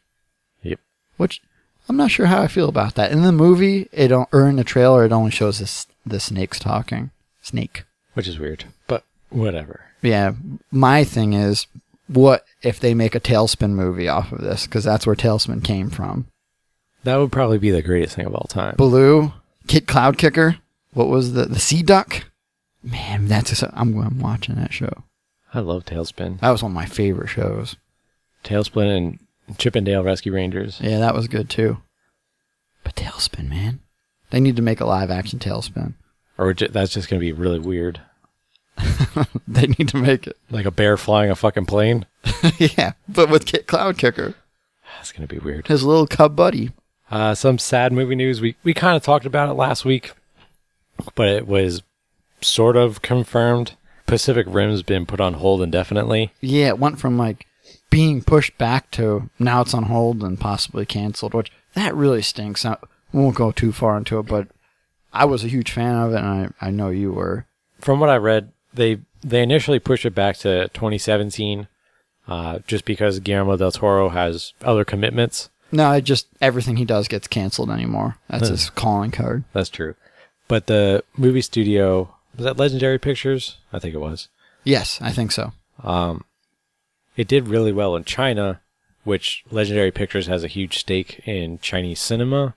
Yep. Which, I'm not sure how I feel about that. In the movie, or in the trailer, it only shows the snakes talking. Snake. Which is weird, but whatever. Yeah, my thing is, what if they make a Tailspin movie off of this? Because that's where Tailspin came from. That would probably be the greatest thing of all time. Baloo, Cloud Kicker, what was the Sea Duck? Man, I'm watching that show. I love Tailspin. That was one of my favorite shows. Tailspin and Chip and Dale Rescue Rangers. Yeah, that was good too. But Tailspin, man. They need to make a live-action Tailspin. Or that's just going to be really weird. They need to make it. Like a bear flying a fucking plane? Yeah, but with Cloud Kicker. That's going to be weird. His little cub buddy. Some sad movie news. We kind of talked about it last week, but it was sort of confirmed. Pacific Rim's been put on hold indefinitely. Yeah, it went from like being pushed back to now it's on hold and possibly canceled, which that really stinks. I won't go too far into it, but I was a huge fan of it, and I know you were. From what I read, they initially pushed it back to 2017 just because Guillermo del Toro has other commitments. No, everything he does gets canceled anymore. That's his calling card. That's true. But the movie studio, was that Legendary Pictures? I think it was. Yes, I think so. It did really well in China, which Legendary Pictures has a huge stake in Chinese cinema.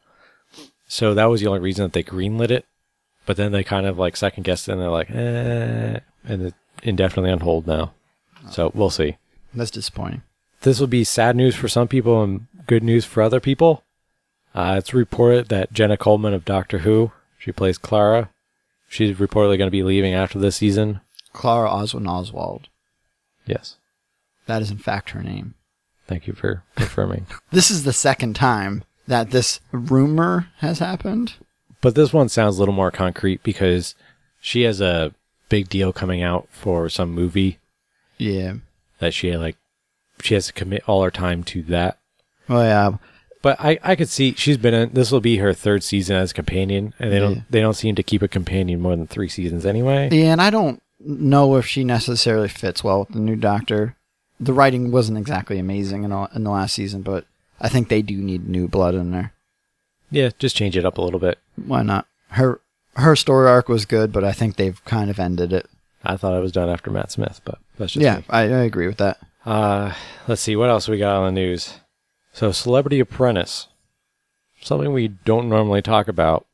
So that was the only reason that they greenlit it. But then they kind of like second guessed it and they're like, and it's indefinitely on hold now. So we'll see. That's disappointing. This will be sad news for some people and good news for other people. It's reported that Jenna Coleman of Doctor Who, she plays Clara. She's reportedly going to be leaving after this season. Clara Oswald. Yes. That is in fact her name. Thank you for confirming. This is the second time that this rumor has happened. But this one sounds a little more concrete because she has a big deal coming out for some movie. Yeah. That she has to commit all her time to that. Oh yeah. But I could see she's been in, this will be her third season as a companion, and they don't seem to keep a companion more than 3 seasons anyway. Yeah, and I don't know if she necessarily fits well with the new Doctor. The writing wasn't exactly amazing in the last season, but I think they do need new blood in there. Yeah, just change it up a little bit. Why not? Her Her story arc was good, but I think they've kind of ended it. I thought it was done after Matt Smith, but that's just me. I agree with that. Let's see, what else we got on the news? So, Celebrity Apprentice. Something we don't normally talk about,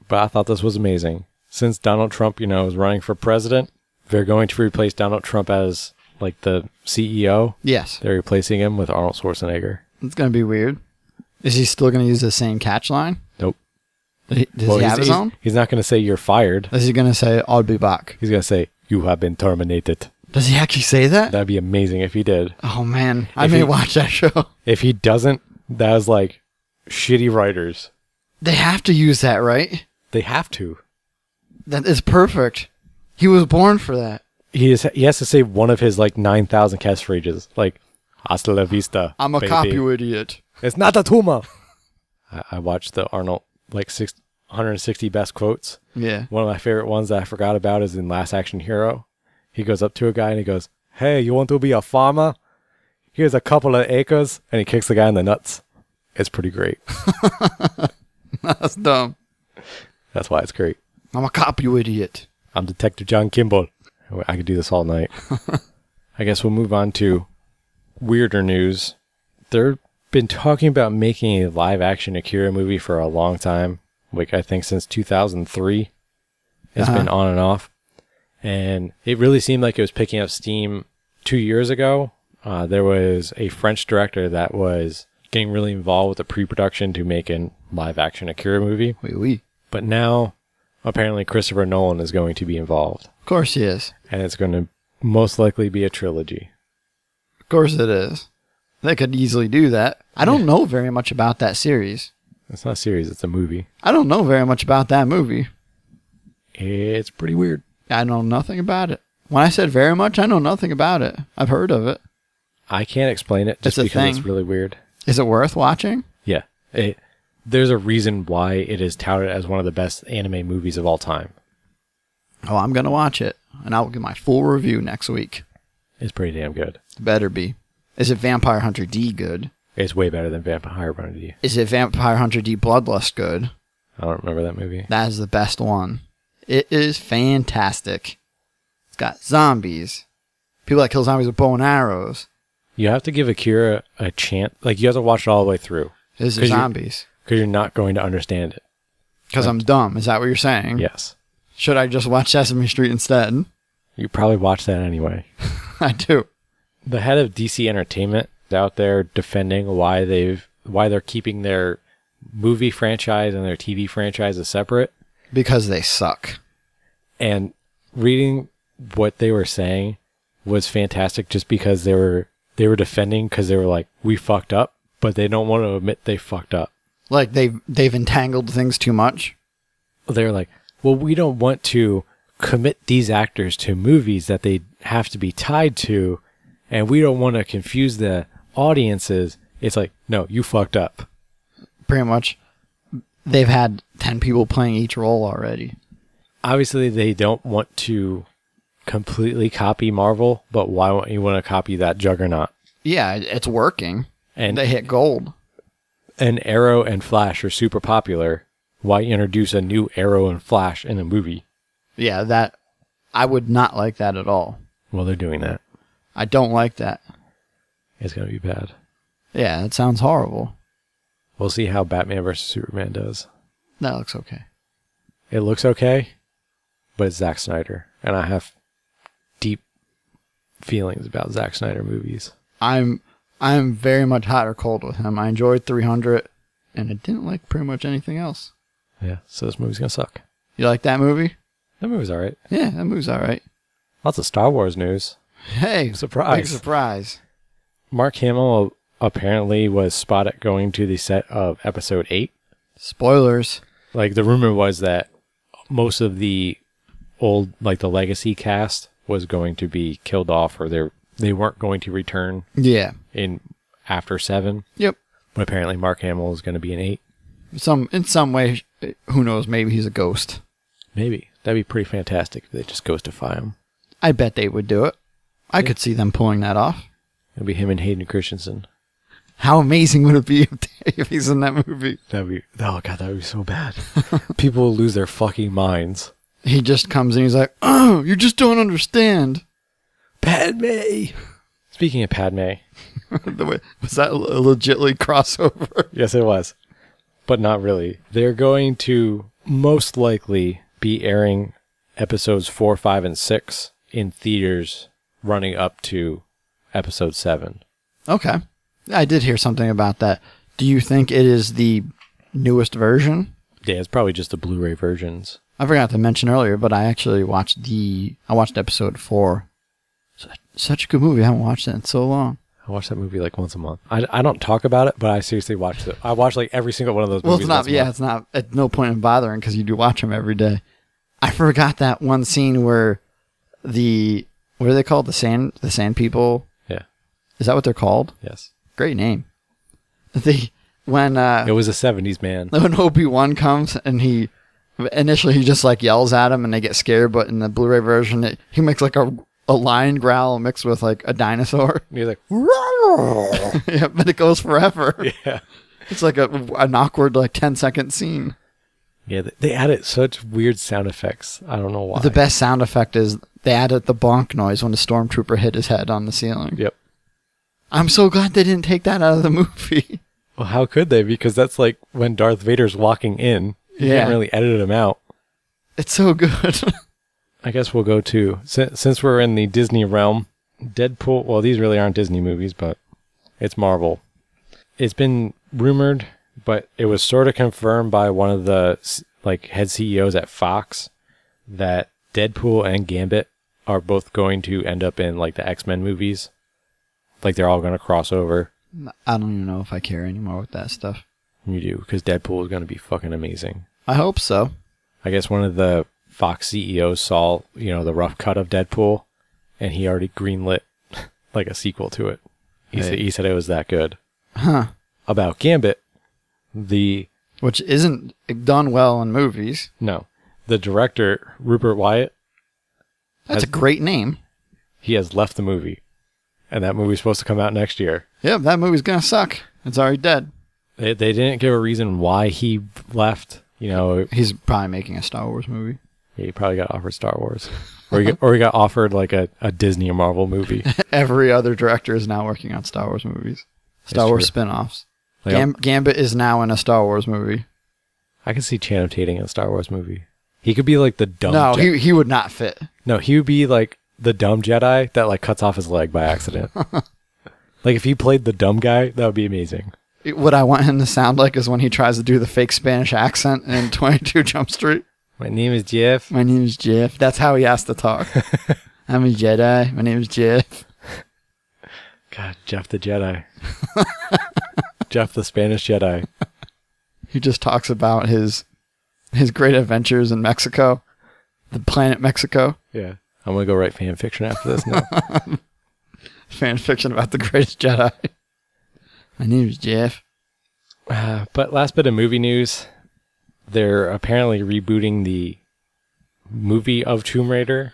but I thought this was amazing. Since Donald Trump, is running for president, they're going to replace Donald Trump as, like, the CEO. Yes. They're replacing him with Arnold Schwarzenegger. It's going to be weird. Is he still going to use the same catch line? Nope. Does he have his own? He's not going to say you're fired. Is he going to say, I'll be back? He's going to say, you have been terminated. Does he actually say that? That'd be amazing if he did. Oh, man. I may watch that show. If he doesn't, that is like shitty writers. They have to use that, right? They have to. That is perfect. He was born for that. He has to say one of his like 9,000 catchphrases, like "Hasta la vista." I'm a baby. cop, you idiot. It's not a tumor. I watched the Arnold 160 best quotes. Yeah. One of my favorite ones that I forgot about is in Last Action Hero. He goes up to a guy and he goes, "Hey, you want to be a farmer? Here's a couple of acres," and he kicks the guy in the nuts. It's pretty great. That's dumb. That's why it's great. I'm a cop, you idiot. I'm Detective John Kimball. I could do this all night. I guess we'll move on to weirder news. They've been talking about making a live-action Akira movie for a long time. Like, I think since 2003. It's been on and off. And it really seemed like it was picking up steam 2 years ago. There was a French director that was getting really involved with the pre-production to make a live-action Akira movie. Oui. But now, apparently, Christopher Nolan is going to be involved. Of course he is. And it's going to most likely be a trilogy. Of course it is. They could easily do that. I don't know very much about that series. It's not a series, it's a movie. I don't know very much about that movie. It's pretty weird. I know nothing about it. When I said very much, I know nothing about it. I've heard of it. I can't explain it just because it's really weird. Is it worth watching? Yeah. There's a reason why it is touted as one of the best anime movies of all time. Oh, I'm going to watch it, and I'll give my full review next week. It's pretty damn good. Better be. Is it Vampire Hunter D good? It's way better than Vampire Hunter D. Is it Vampire Hunter D Bloodlust good? I don't remember that movie. That is the best one. It is fantastic. It's got zombies. People that kill zombies with bow and arrows. You have to give Akira a chance. Like, you have to watch it all the way through. This is zombies. Because you're not going to understand it. Because I'm dumb. Is that what you're saying? Yes. Should I just watch Sesame Street instead? You probably watch that anyway. I do. The head of DC Entertainment is out there defending why they're keeping their movie franchise and their TV franchises separate. Because they suck. And reading what they were saying was fantastic just because they were defending because they were like, we fucked up, but they don't want to admit they fucked up. Like they've entangled things too much? They were like, well, we don't want to commit these actors to movies that they have to be tied to, and we don't want to confuse the audiences. It's like, no, you fucked up. Pretty much. They've had 10 people playing each role already. Obviously, they don't want to completely copy Marvel, but why won't you want to copy that juggernaut? Yeah, it's working. And they hit gold. And Arrow and Flash are super popular. Why introduce a new Arrow and Flash in a movie? Yeah, that I would not like that at all. Well, they're doing that. I don't like that. It's going to be bad. Yeah, it sounds horrible. We'll see how Batman vs. Superman does. That looks okay. It looks okay, but it's Zack Snyder. And I have deep feelings about Zack Snyder movies. I'm very much hot or cold with him. I enjoyed 300, and I didn't like pretty much anything else. Yeah, so this movie's going to suck. You like that movie? That movie's alright. Yeah, that movie's alright. Lots of Star Wars news. Hey, surprise. Big surprise. Mark Hamill apparently was spotted going to the set of episode 8. Spoilers. Like, the rumor was that most of the old, like, the legacy cast was going to be killed off, or they weren't going to return. Yeah. In after 7. Yep. But apparently Mark Hamill is going to be in 8. In some way, who knows, maybe he's a ghost. Maybe. That'd be pretty fantastic if they just ghostify him. I bet they would do it. I could see them pulling that off. It'd be him and Hayden Christensen. How amazing would it be if he's in that movie? Oh god, that would be so bad. People will lose their fucking minds. He just comes in, he's like, oh, you just don't understand. Padme. Speaking of Padme. Was that a legitly crossover? Yes, it was. But not really. They're going to most likely be airing episodes 4, 5, and 6 in theaters running up to episode 7. Okay. I did hear something about that. Do you think it is the newest version? Yeah, it's probably just the Blu-ray versions. I forgot to mention earlier, but I actually watched episode 4. Such a good movie. I haven't watched it in so long. I watch that movie like once a month. I don't talk about it, but I seriously watch it. I watch like every single one of those movies. Well, it's not at no point in bothering because you do watch them every day. I forgot that one scene where what are they called? The sand people? Yeah. Is that what they're called? Yes. Great name. It was a 70s, man. When Obi-Wan comes and he just like yells at him and they get scared, but in the Blu-ray version he makes like a lion growl mixed with like a dinosaur. And he's like, yeah, but it goes forever. Yeah. It's like an awkward like 10-second scene. Yeah, they added such weird sound effects. I don't know why. The best sound effect is they added the bonk noise when the stormtrooper hit his head on the ceiling. Yep. I'm so glad they didn't take that out of the movie. Well, how could they? Because that's like when Darth Vader's walking in. You can't really edit him out. It's so good. I guess we'll go to, since we're in the Disney realm, Deadpool, well, these really aren't Disney movies, but it's Marvel. It's been rumored, but it was sort of confirmed by one of the like head CEOs at Fox that Deadpool and Gambit are both going to end up in like the X-Men movies. Like they're all going to cross over. I don't even know if I care anymore with that stuff. You do, because Deadpool is going to be fucking amazing. I hope so. I guess one of the Fox CEOs saw, the rough cut of Deadpool, and he already greenlit like a sequel to it. He said it was that good. Huh. About Gambit, which isn't done well in movies. No. The director, Rupert Wyatt. That's a great name. He has left the movie. And that movie's supposed to come out next year. Yeah, that movie's going to suck. It's already dead. They didn't give a reason why he left. He's probably making a Star Wars movie. Yeah, he probably got offered Star Wars. or he got offered like a Disney or Marvel movie. Every other director is now working on Star Wars movies. Star Wars spin-offs. Gambit is now in a Star Wars movie. I can see Channing Tatum in a Star Wars movie. He could be like the dumb... No, he would not fit. No, he would be like the dumb Jedi that like cuts off his leg by accident. Like if he played the dumb guy, that would be amazing. What I want him to sound like is when he tries to do the fake Spanish accent in 22 Jump Street. My name is Jeff. My name is Jeff. That's how he has to talk. I'm a Jedi. My name is Jeff. God, Jeff the Jedi. Jeff the Spanish Jedi. He just talks about his great adventures in Mexico. The planet Mexico. Yeah. I'm going to go write fan fiction after this now. Fan fiction about the greatest Jedi. My name is Jeff. But last bit of movie news. They're apparently rebooting the movie of Tomb Raider.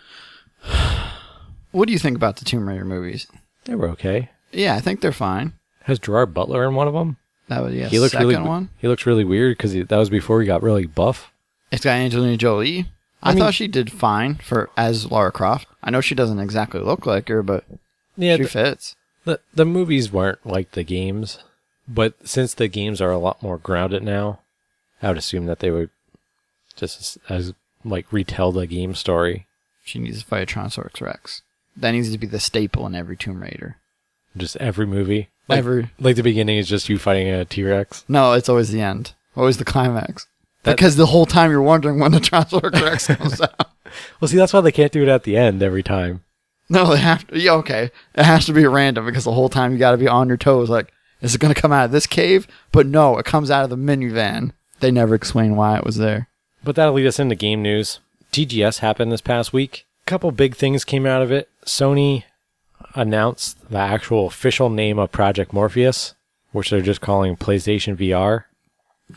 What do you think about the Tomb Raider movies? They were okay. Yeah, I think they're fine. Has Gerard Butler in one of them? That was he looks second really, one. He looks really weird because that was before he got really buff. It's got Angelina Jolie. I thought she did fine as Lara Croft. I know she doesn't exactly look like her, but she fits. The movies weren't like the games, but since the games are a lot more grounded now, I would assume that they would just as like retell the game story. She needs to fight a Tyrannosaurus Rex. That needs to be the staple in every Tomb Raider. Just every movie? Like the beginning is just you fighting a T-Rex? No, it's always the end. Always the climax. Because the whole time you're wondering when the Tyrannosaurus Rex comes out. Well, see, that's why they can't do it at the end every time. No, they have to. Yeah, okay. It has to be random because the whole time you got to be on your toes. Like, is it going to come out of this cave? But no, it comes out of the minivan. They never explain why it was there. But that'll lead us into game news. TGS happened this past week. A couple big things came out of it. Sony announced the actual official name of Project Morpheus, which they're just calling PlayStation VR.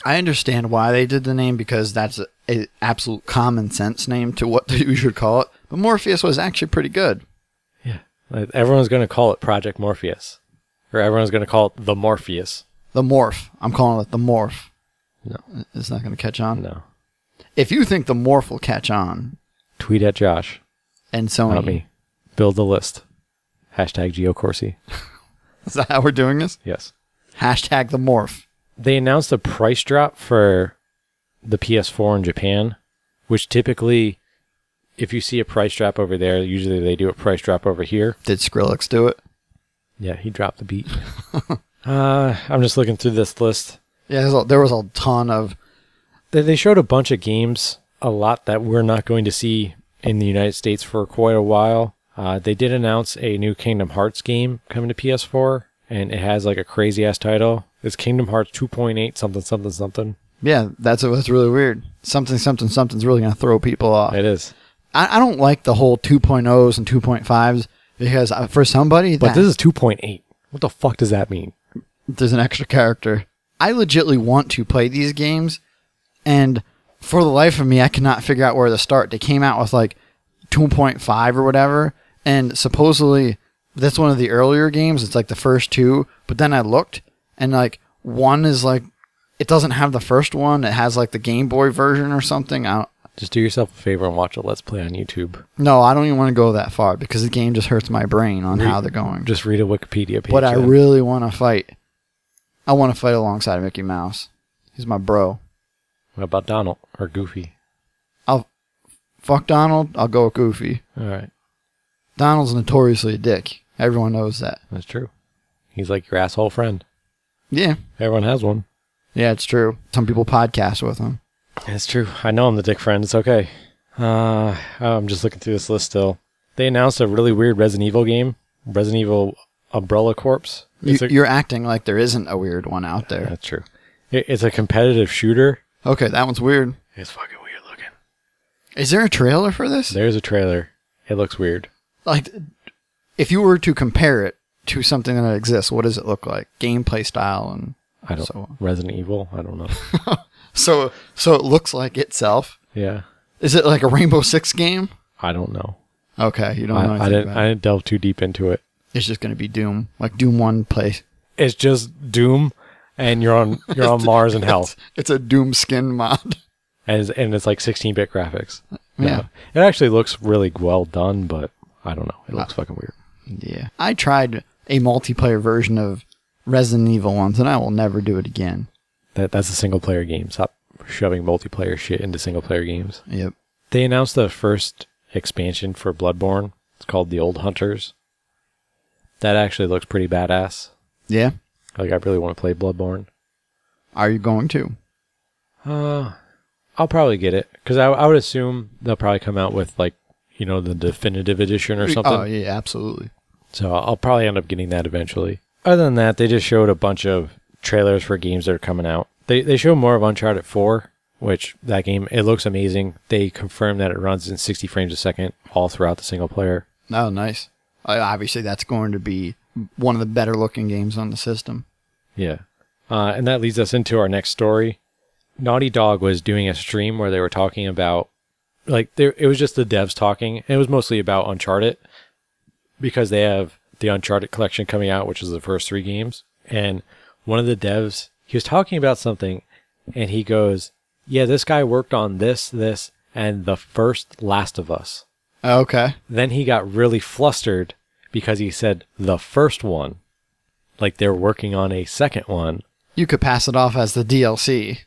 I understand why they did the name because that's an absolute common sense name to what we should call it. But Morpheus was actually pretty good. Yeah. Everyone's going to call it Project Morpheus. Or everyone's going to call it the Morpheus. The Morph. I'm calling it the Morph. No. It's not going to catch on? No. If you think the Morph will catch on... Tweet at Josh. And Sony. Not me. Build the list. Hashtag GeoCourse. Is that how we're doing this? Yes. Hashtag the Morph. They announced a price drop for the PS4 in Japan, which typically, if you see a price drop over there, usually they do a price drop over here. Did Skrillex do it? Yeah, he dropped the beat. I'm just looking through this list. Yeah, there was a ton of... They showed a bunch of games, a lot that we're not going to see in the United States for quite a while. They did announce a new Kingdom Hearts game coming to PS4, and it has like a crazy-ass title. It's Kingdom Hearts 2.8 something something something. Yeah, that's really weird. Something's really going to throw people off. It is. I don't like the whole 2.0s and 2.5s because for somebody... But this is 2.8. What the fuck does that mean? There's an extra character. I legitimately want to play these games, and for the life of me, I cannot figure out where to start. They came out with like 2.5 or whatever, and supposedly that's one of the earlier games. It's like the first two, but then I looked, and like one is like, it doesn't have the first one. It has like the Game Boy version or something. Just do yourself a favor and watch a Let's Play on YouTube. No, I don't even want to go that far because the game just hurts my brain on how they're going. Just read a Wikipedia page. But I really want to fight. I want to fight alongside Mickey Mouse. He's my bro. What about Donald or Goofy? Fuck Donald, I'll go with Goofy. All right. Donald's notoriously a dick. Everyone knows that. That's true. He's like your asshole friend. Yeah. Everyone has one. Yeah, it's true. Some people podcast with him. It's true. I know I'm the dick friend. It's okay. I'm just looking through this list still. They announced a really weird Resident Evil game. Resident Evil Umbrella Corps. You're acting like there isn't a weird one out there. That's true. It's a competitive shooter. Okay, that one's weird. It's fucking weird looking. Is there a trailer for this? There's a trailer. It looks weird. Like, if you were to compare it to something that exists, what does it look like? Gameplay style and so on. Resident Evil? I don't know. So it looks like itself? Yeah. Is it like a Rainbow Six game? I don't know. Okay, you don't know anything about it. I didn't delve too deep into it. It's just going to be Doom, like Doom 1 place. It's just Doom, and you're on Mars and hell. It's a Doom skin mod. And it's like 16-bit graphics. Yeah. It actually looks really well done, but I don't know. It looks fucking weird. Yeah. I tried a multiplayer version of Resident Evil once, and I will never do it again. That's a single-player game. Stop shoving multiplayer shit into single-player games. Yep. They announced the first expansion for Bloodborne. It's called The Old Hunters. That actually looks pretty badass. Yeah? Like, I really want to play Bloodborne. Are you going to? I'll probably get it. Because I would assume they'll probably come out with, like, you know, the definitive edition or something. Oh, yeah, absolutely. So I'll probably end up getting that eventually. Other than that, they just showed a bunch of trailers for games that are coming out. They show more of Uncharted 4, which that game, it looks amazing. They confirmed that it runs in 60 frames a second all throughout the single player. Oh, nice. Obviously, that's going to be one of the better looking games on the system. Yeah. And that leads us into our next story. Naughty Dog was doing a stream where they were talking about, like, it was just the devs talking. And it was mostly about Uncharted because they have the Uncharted collection coming out, which is the first 3 games. And one of the devs, he was talking about something and he goes, yeah, this guy worked on this, and the first Last of Us. Okay. Then he got really flustered because he said the first one, like they're working on a second one. You could pass it off as the DLC.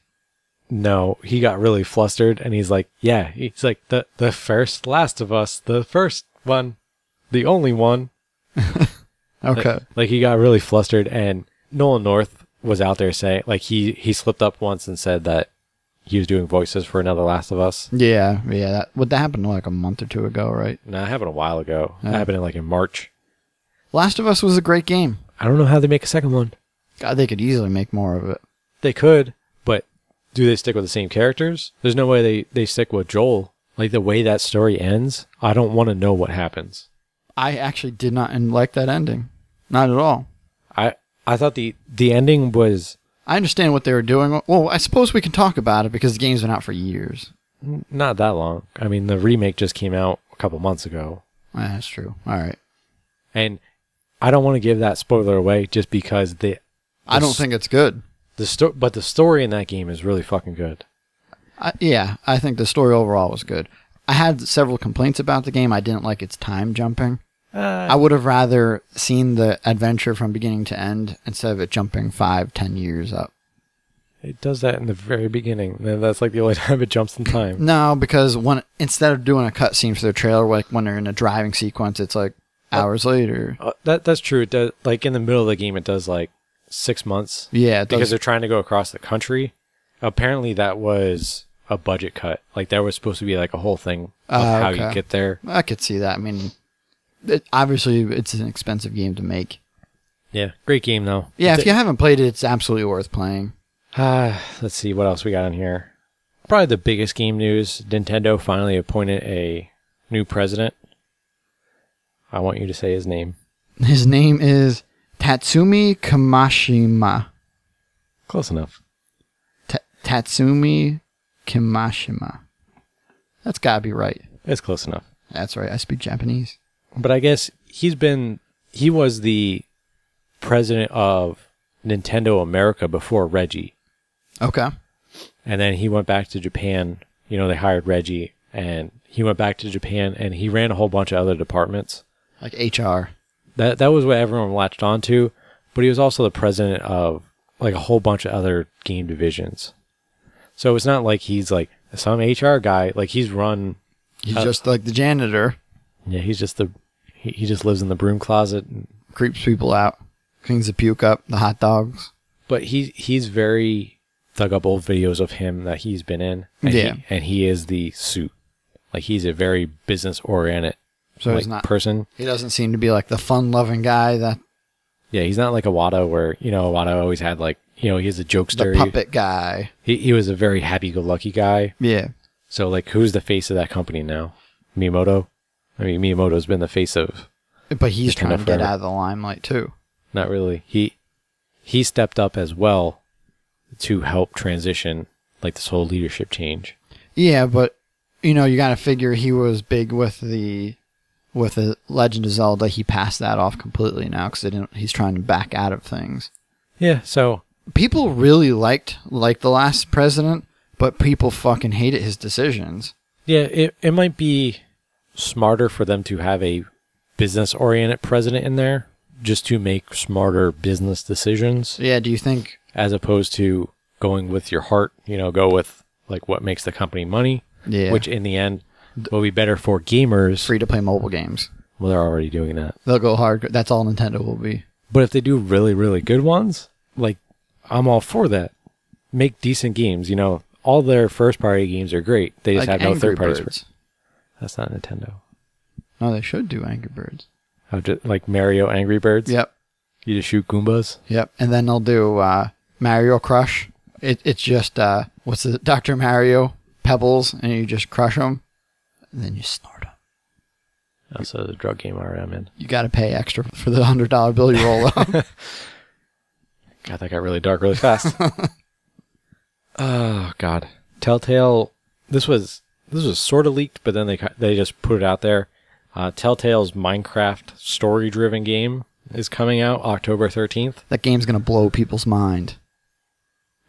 No, he got really flustered and he's like, yeah, he's like the first Last of Us, the first one, the only one. Okay. Like he got really flustered, and Nolan North was out there saying, like he slipped up once and said that he was doing voices for another Last of Us. Yeah. That happened like a month or 2 ago, right? No, that happened a while ago. Yeah. That happened in March. Last of Us was a great game. I don't know how they make a second one. God, they could easily make more of it. They could, but do they stick with the same characters? There's no way they stick with Joel. Like the way that story ends, I don't want to know what happens. I actually did not like that ending. Not at all. I thought the ending was... I understand what they were doing. Well, I suppose we can talk about it because the game's been out for years. Not that long. I mean, the remake just came out a couple months ago. That's true. All right. And I don't want to give that spoiler away just because I don't think it's good. But the story in that game is really fucking good. I think the story overall was good. I had several complaints about the game. I didn't like its time jumping. I would have rather seen the adventure from beginning to end instead of it jumping 5-10 years up. It does that in the very beginning. That's like the only time it jumps in time. No, because instead of doing a cutscene for their trailer, like when they're in a driving sequence, it's like hours later. That's true. It does, like in the middle of the game, it does like 6 months. Yeah, because they're trying to go across the country. Apparently, that was a budget cut. Like there was supposed to be like a whole thing of how you get there. I could see that. I mean, obviously, it's an expensive game to make. Yeah, great game though. Yeah, if you haven't played it, it's absolutely worth playing. Let's see what else we got on here. Probably the biggest game news. Nintendo finally appointed a new president. I want you to say his name. His name is Tatsumi Kimashima. Close enough. Tatsumi Kimashima. That's gotta be right. It's close enough. That's right. I speak Japanese. But I guess he was the president of Nintendo America before Reggie. Okay. And then he went back to Japan. You know, they hired Reggie, and he went back to Japan, and he ran a whole bunch of other departments. Like HR. That was what everyone latched onto, but he was also the president of like a whole bunch of other game divisions. So it's not like he's like some HR guy. Like he's just like the janitor. Yeah, he's just he just lives in the broom closet and creeps people out, cleans the puke up, the hot dogs. But he's very dug up old videos of him that he's been in. And he is the suit. Like he's a very business oriented he's not person. He doesn't seem to be like the fun loving guy that. Yeah, he's not like Iwata where, Iwata always had like, he's a jokester. The puppet guy. He was a very happy-go-lucky guy. Yeah. So like, who's the face of that company now? Miyamoto? I mean, Miyamoto's been the face of. But he's trying to get out of the limelight too. Not really. He stepped up as well to help transition like this whole leadership change. Yeah, but you got to figure he was big with the Legend of Zelda. He passed that off completely now because he's trying to back out of things. Yeah, so people really liked the last president, but people fucking hated his decisions. Yeah, it might be smarter for them to have a business-oriented president in there just to make smarter business decisions. Yeah, do you think? As opposed to going with your heart, go with like what makes the company money. Yeah. Which in the end will be better for gamers. Free-to-play mobile games. Well, they're already doing that. They'll go hard. That's all Nintendo will be. But if they do really, really good ones, like, I'm all for that. Make decent games, All their first-party games are great. They just have no third-parties. That's not Nintendo. No, they should do Angry Birds. Like Mario Angry Birds? Yep. You just shoot Goombas? Yep. And then they'll do Mario Crush. It's just, what's it, Dr. Mario Pebbles, and you just crush them, and then you snort them. That's a drug game I'm in. You got to pay extra for the $100 bill you roll up. God, that got really dark really fast. Oh, God. Telltale, this was sort of leaked, but then they just put it out there. Telltale's Minecraft story-driven game is coming out October 13th. That game's going to blow people's mind.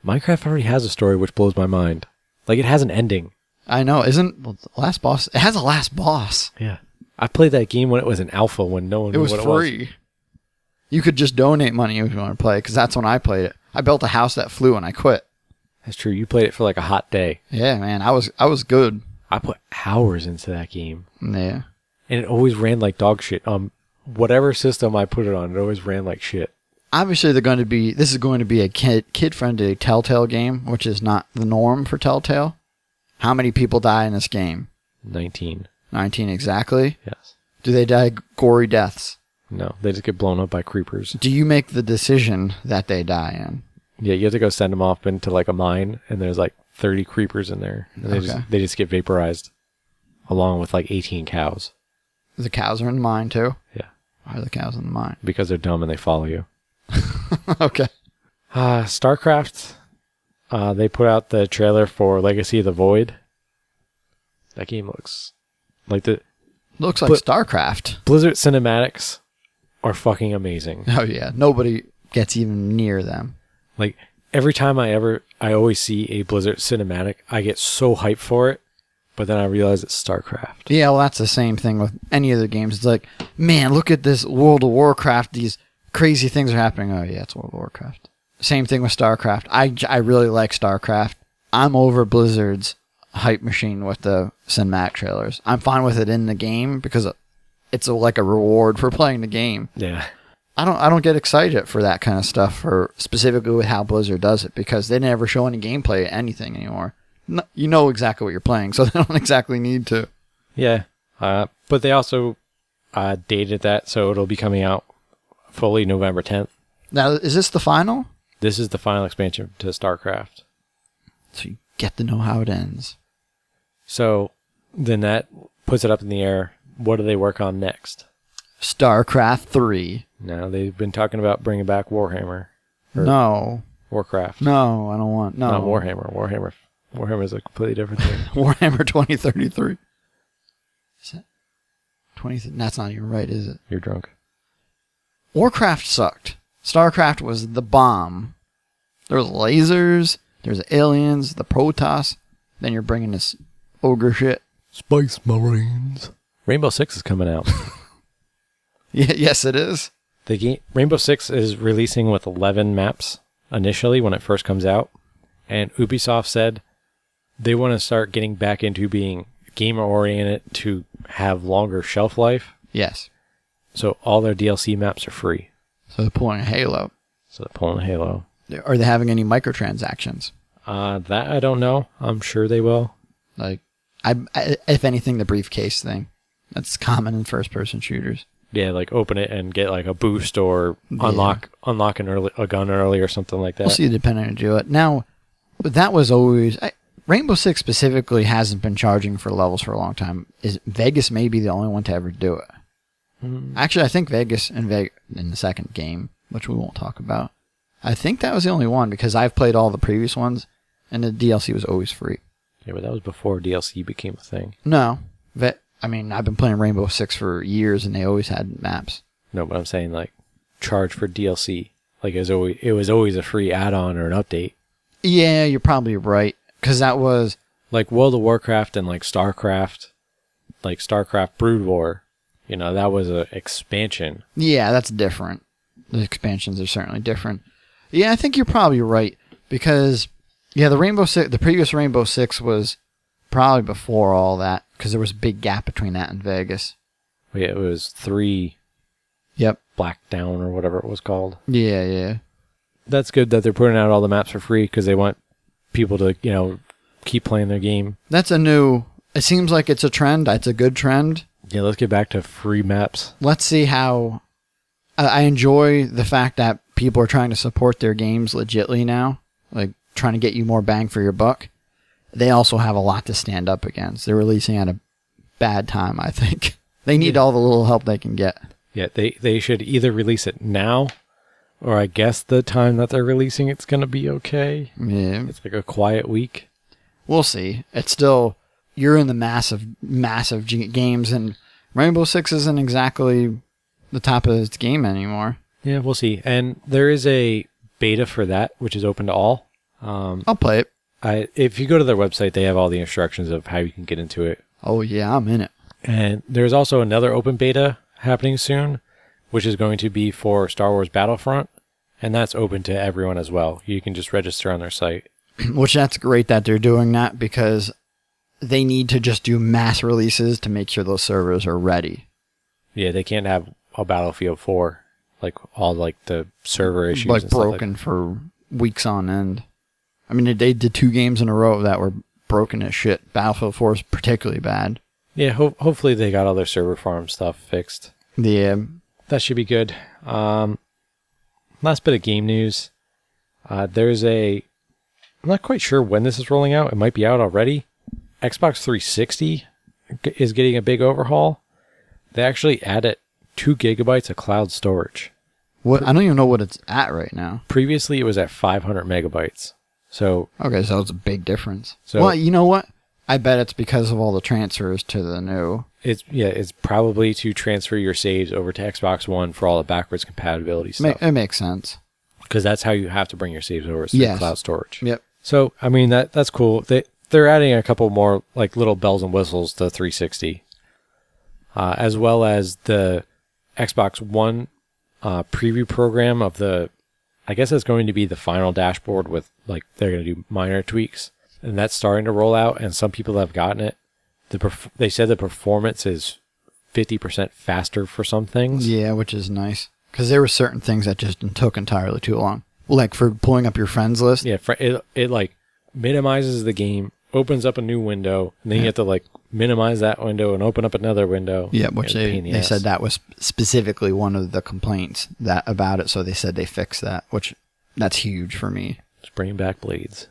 Minecraft already has a story which blows my mind. Like, it has an ending. I know. Isn't the last boss? It has a last boss. Yeah. I played that game when it was an alpha, when no one knew what it was. It was free. You could just donate money if you want to play, because that's when I played it. I built a house that flew and I quit. That's true. You played it for like a hot day. Yeah, man. I was good. I put hours into that game. Yeah. And it always ran like dog shit. Whatever system I put it on, it always ran like shit. Obviously, this is going to be a kid-friendly Telltale game, which is not the norm for Telltale. How many people die in this game? 19. 19 exactly? Yes. Do they die gory deaths? No, they just get blown up by creepers. Do you make the decision that they die in? Yeah, you have to go send them off into like a mine, and there's like 30 creepers in there. And they just get vaporized, along with like 18 cows. The cows are in the mine too? Yeah. Why are the cows in the mine? Because they're dumb and they follow you. Okay. StarCraft, they put out the trailer for Legacy of the Void. That game looks like StarCraft. Blizzard Cinematics are fucking amazing. Oh yeah, nobody gets even near them. Like every time I always see a Blizzard cinematic, I get so hyped for it, but then I realize it's StarCraft. Yeah, well, that's the same thing with any of the games. It's like, man, look at this World of Warcraft. These crazy things are happening. Oh yeah, it's World of Warcraft. Same thing with StarCraft. I really like StarCraft. I'm over Blizzard's hype machine with the cinematic trailers. I'm fine with it in the game because it's like a reward for playing the game. Yeah. I don't get excited for that kind of stuff, for specifically with how Blizzard does it, because they never show any gameplay of anything anymore. No, you know exactly what you're playing, so they don't exactly need to. Yeah, but they also dated that, so it'll be coming out fully November 10th. Now, is this the final? This is the final expansion to StarCraft. So you get to know how it ends. So then that puts it up in the air. What do they work on next? StarCraft 3. Now, they've been talking about bringing back Warhammer. No. Warcraft. No, I don't want... No. Not Warhammer. Warhammer is a completely different thing. Warhammer 2033. Is that 20? That's not even right, is it? You're drunk. Warcraft sucked. StarCraft was the bomb. There was lasers, there's aliens, the Protoss. Then you're bringing this ogre shit. Space Marines. Rainbow Six is coming out. Yeah, yes, it is. The game Rainbow Six is releasing with 11 maps initially when it first comes out, and Ubisoft said they want to start getting back into being gamer-oriented to have longer shelf life. Yes. So all their DLC maps are free. So they're pulling a Halo. So they're pulling Halo. Are they having any microtransactions? That I don't know. I'm sure they will. Like, if anything, the briefcase thing. That's common in first-person shooters. Yeah, like open it and get like a boost or unlock a gun early or something like that. We'll see depending on do it. Now, that was always... Rainbow Six specifically hasn't been charging for levels for a long time. Vegas may be the only one to ever do it. Actually, I think Vegas in the second game, which we won't talk about, I think that was the only one because I've played all the previous ones and the DLC was always free. Yeah, but that was before DLC became a thing. No. I've been playing Rainbow Six for years and they always had maps. No, but I'm saying like charge for DLC. Like it was always a free add-on or an update. Yeah, you're probably right. Because that was... Like World of Warcraft and like StarCraft Brood War. You know, that was an expansion. Yeah, that's different. The expansions are certainly different. Yeah, I think you're probably right. Because, yeah, the previous Rainbow Six was probably before all that. Because there was a big gap between that and Vegas. Yeah, it was 3... Yep. Black Down or whatever it was called. Yeah, yeah. That's good that they're putting out all the maps for free because they want people to, keep playing their game. That's it seems like it's a trend. It's a good trend. Yeah, let's get back to free maps. Let's see how... I enjoy the fact that people are trying to support their games legitly now. Like, trying to get you more bang for your buck. They also have a lot to stand up against. They're releasing at a bad time, I think. They need all the little help they can get. Yeah, they should either release it now, or I guess the time that they're releasing it's going to be okay. Yeah. It's like a quiet week. We'll see. It's still... You're in the massive games, and Rainbow Six isn't exactly the top of its game anymore. Yeah, we'll see. And there is a beta for that, which is open to all. I'll play it. If you go to their website, they have all the instructions of how you can get into it. Oh, yeah, I'm in it. And there's also another open beta happening soon, which is going to be for Star Wars Battlefront, and that's open to everyone as well. You can just register on their site. Which that's great that they're doing that, because they need to just do mass releases to make sure those servers are ready. Yeah, they can't have a Battlefield 4, like all like the server issues. Like and broken for weeks on end. I mean, they did 2 games in a row that were broken as shit. Battlefield 4 is particularly bad. Yeah, hopefully they got all their server farm stuff fixed. Yeah. That should be good. Last bit of game news. I'm not quite sure when this is rolling out. It might be out already. Xbox 360 is getting a big overhaul. They actually added 2 gigabytes of cloud storage. What? I don't even know what it's at right now. Previously, it was at 500 megabytes. So okay, so it's a big difference. So, well, you know what? I bet it's because of all the transfers to the new. It's probably to transfer your saves over to Xbox One for all the backwards compatibility stuff. It makes sense. Because that's how you have to bring your saves over, through cloud storage. Yep. So, I mean, that's cool. They're adding a couple more like little bells and whistles to 360, as well as the Xbox One preview program of I guess it's going to be the final dashboard with like they're going to do minor tweaks, and that's starting to roll out. And some people have gotten it. They said the performance is 50% faster for some things. Yeah, which is nice. Because there were certain things that just took entirely too long. Like for pulling up your friends list. Yeah, it like minimizes the game, opens up a new window, and then you have to like minimize that window and open up another window. Yeah, which they said that was specifically one of the complaints about it. So they said they fixed that, which that's huge for me. Just bringing back Blades.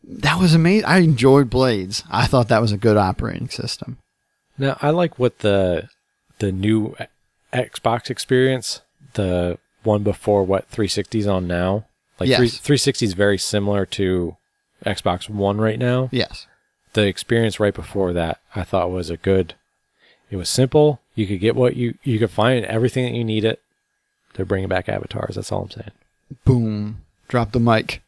That was amazing. I enjoyed Blades. I thought that was a good operating system. Now, I like what the new Xbox experience, the one before what 360's on now. Like yes. 360 is very similar to Xbox One right now. Yes. The experience right before that, I thought was it was simple. You could get what you could find everything that you needed. They're bringing back avatars. That's all I'm saying. Boom. Drop the mic.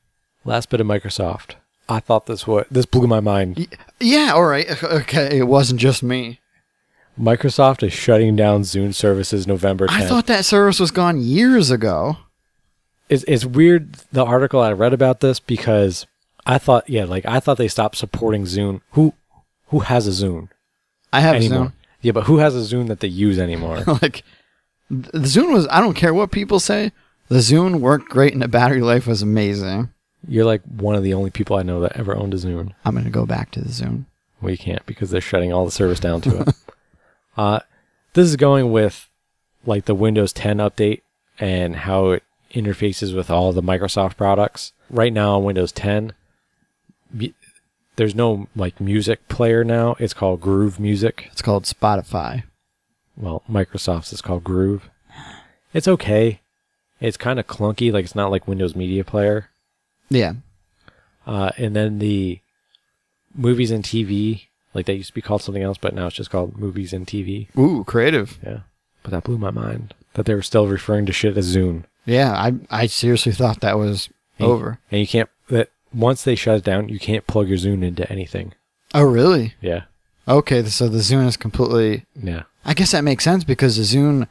Last bit of Microsoft. I thought this blew my mind. Yeah, all right. Okay, it wasn't just me. Microsoft is shutting down Zune services November 10th. I thought that service was gone years ago. It's weird, the article I read about this, because I thought they stopped supporting Zune. Who has a Zune? I have anymore? Zune. Yeah, but who has a Zune that they use anymore? Like, the Zune was, I don't care what people say, the Zune worked great and the battery life was amazing. You're like one of the only people I know that ever owned a Zune. I'm going to go back to the Zune. Well, you can't because they're shutting all the service down to it. This is going with like the Windows 10 update and how it interfaces with all the Microsoft products. Right now on Windows 10, there's no like music player now. It's called Groove Music. It's called Spotify. Well, Microsoft's is called Groove. It's okay. It's kind of clunky. Like it's not like Windows Media Player. Yeah. And then the movies and TV, like they used to be called something else, but now it's just called movies and TV. Ooh, creative. Yeah. But that blew my mind that they were still referring to shit as Zune. Yeah, I seriously thought that was over. And you can't, once they shut it down, you can't plug your Zune into anything. Oh, really? Yeah. Okay, so the Zune is completely... Yeah. I guess that makes sense because the Zune,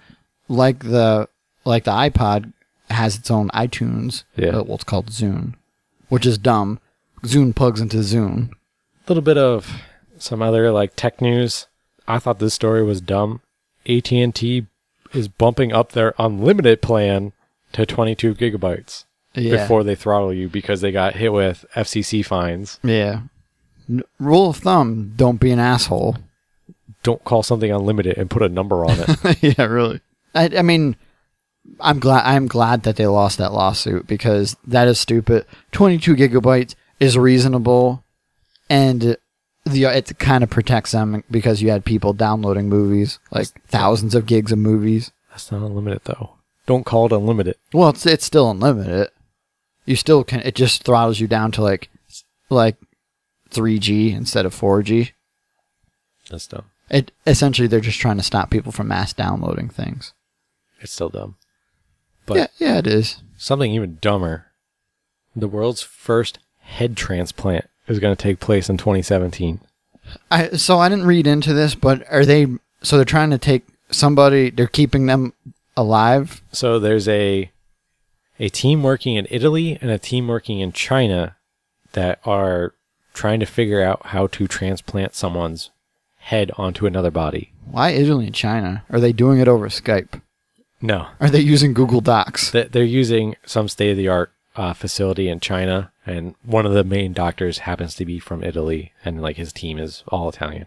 like the iPod, has its own iTunes. Yeah. Well, it's called Zune, which is dumb. Zune plugs into Zune. A little bit of some other like tech news. I thought this story was dumb. AT&T is bumping up their unlimited plan to 22 gigabytes before they throttle you because they got hit with FCC fines. Yeah. Rule of thumb, don't be an asshole. Don't call something unlimited and put a number on it. Yeah, really. I mean, I'm glad that they lost that lawsuit because that is stupid. 22 gigabytes is reasonable, and it kind of protects them because you had people downloading movies, like thousands of gigs of movies. That's not unlimited though. Don't call it unlimited. Well, it's still unlimited. You still can. It just throttles you down to like 3G instead of 4G. That's dumb. Essentially they're just trying to stop people from mass downloading things. It's still dumb. But yeah, it is. Something even dumber. The world's first head transplant is going to take place in 2017. So I didn't read into this, but they're trying to take somebody, they're keeping them alive? So there's a team working in Italy and a team working in China that are trying to figure out how to transplant someone's head onto another body. Why Italy and China? Are they doing it over Skype? No. Are they using Google Docs? They're using some state-of-the-art facility in China, and one of the main doctors happens to be from Italy, and like his team is all Italian.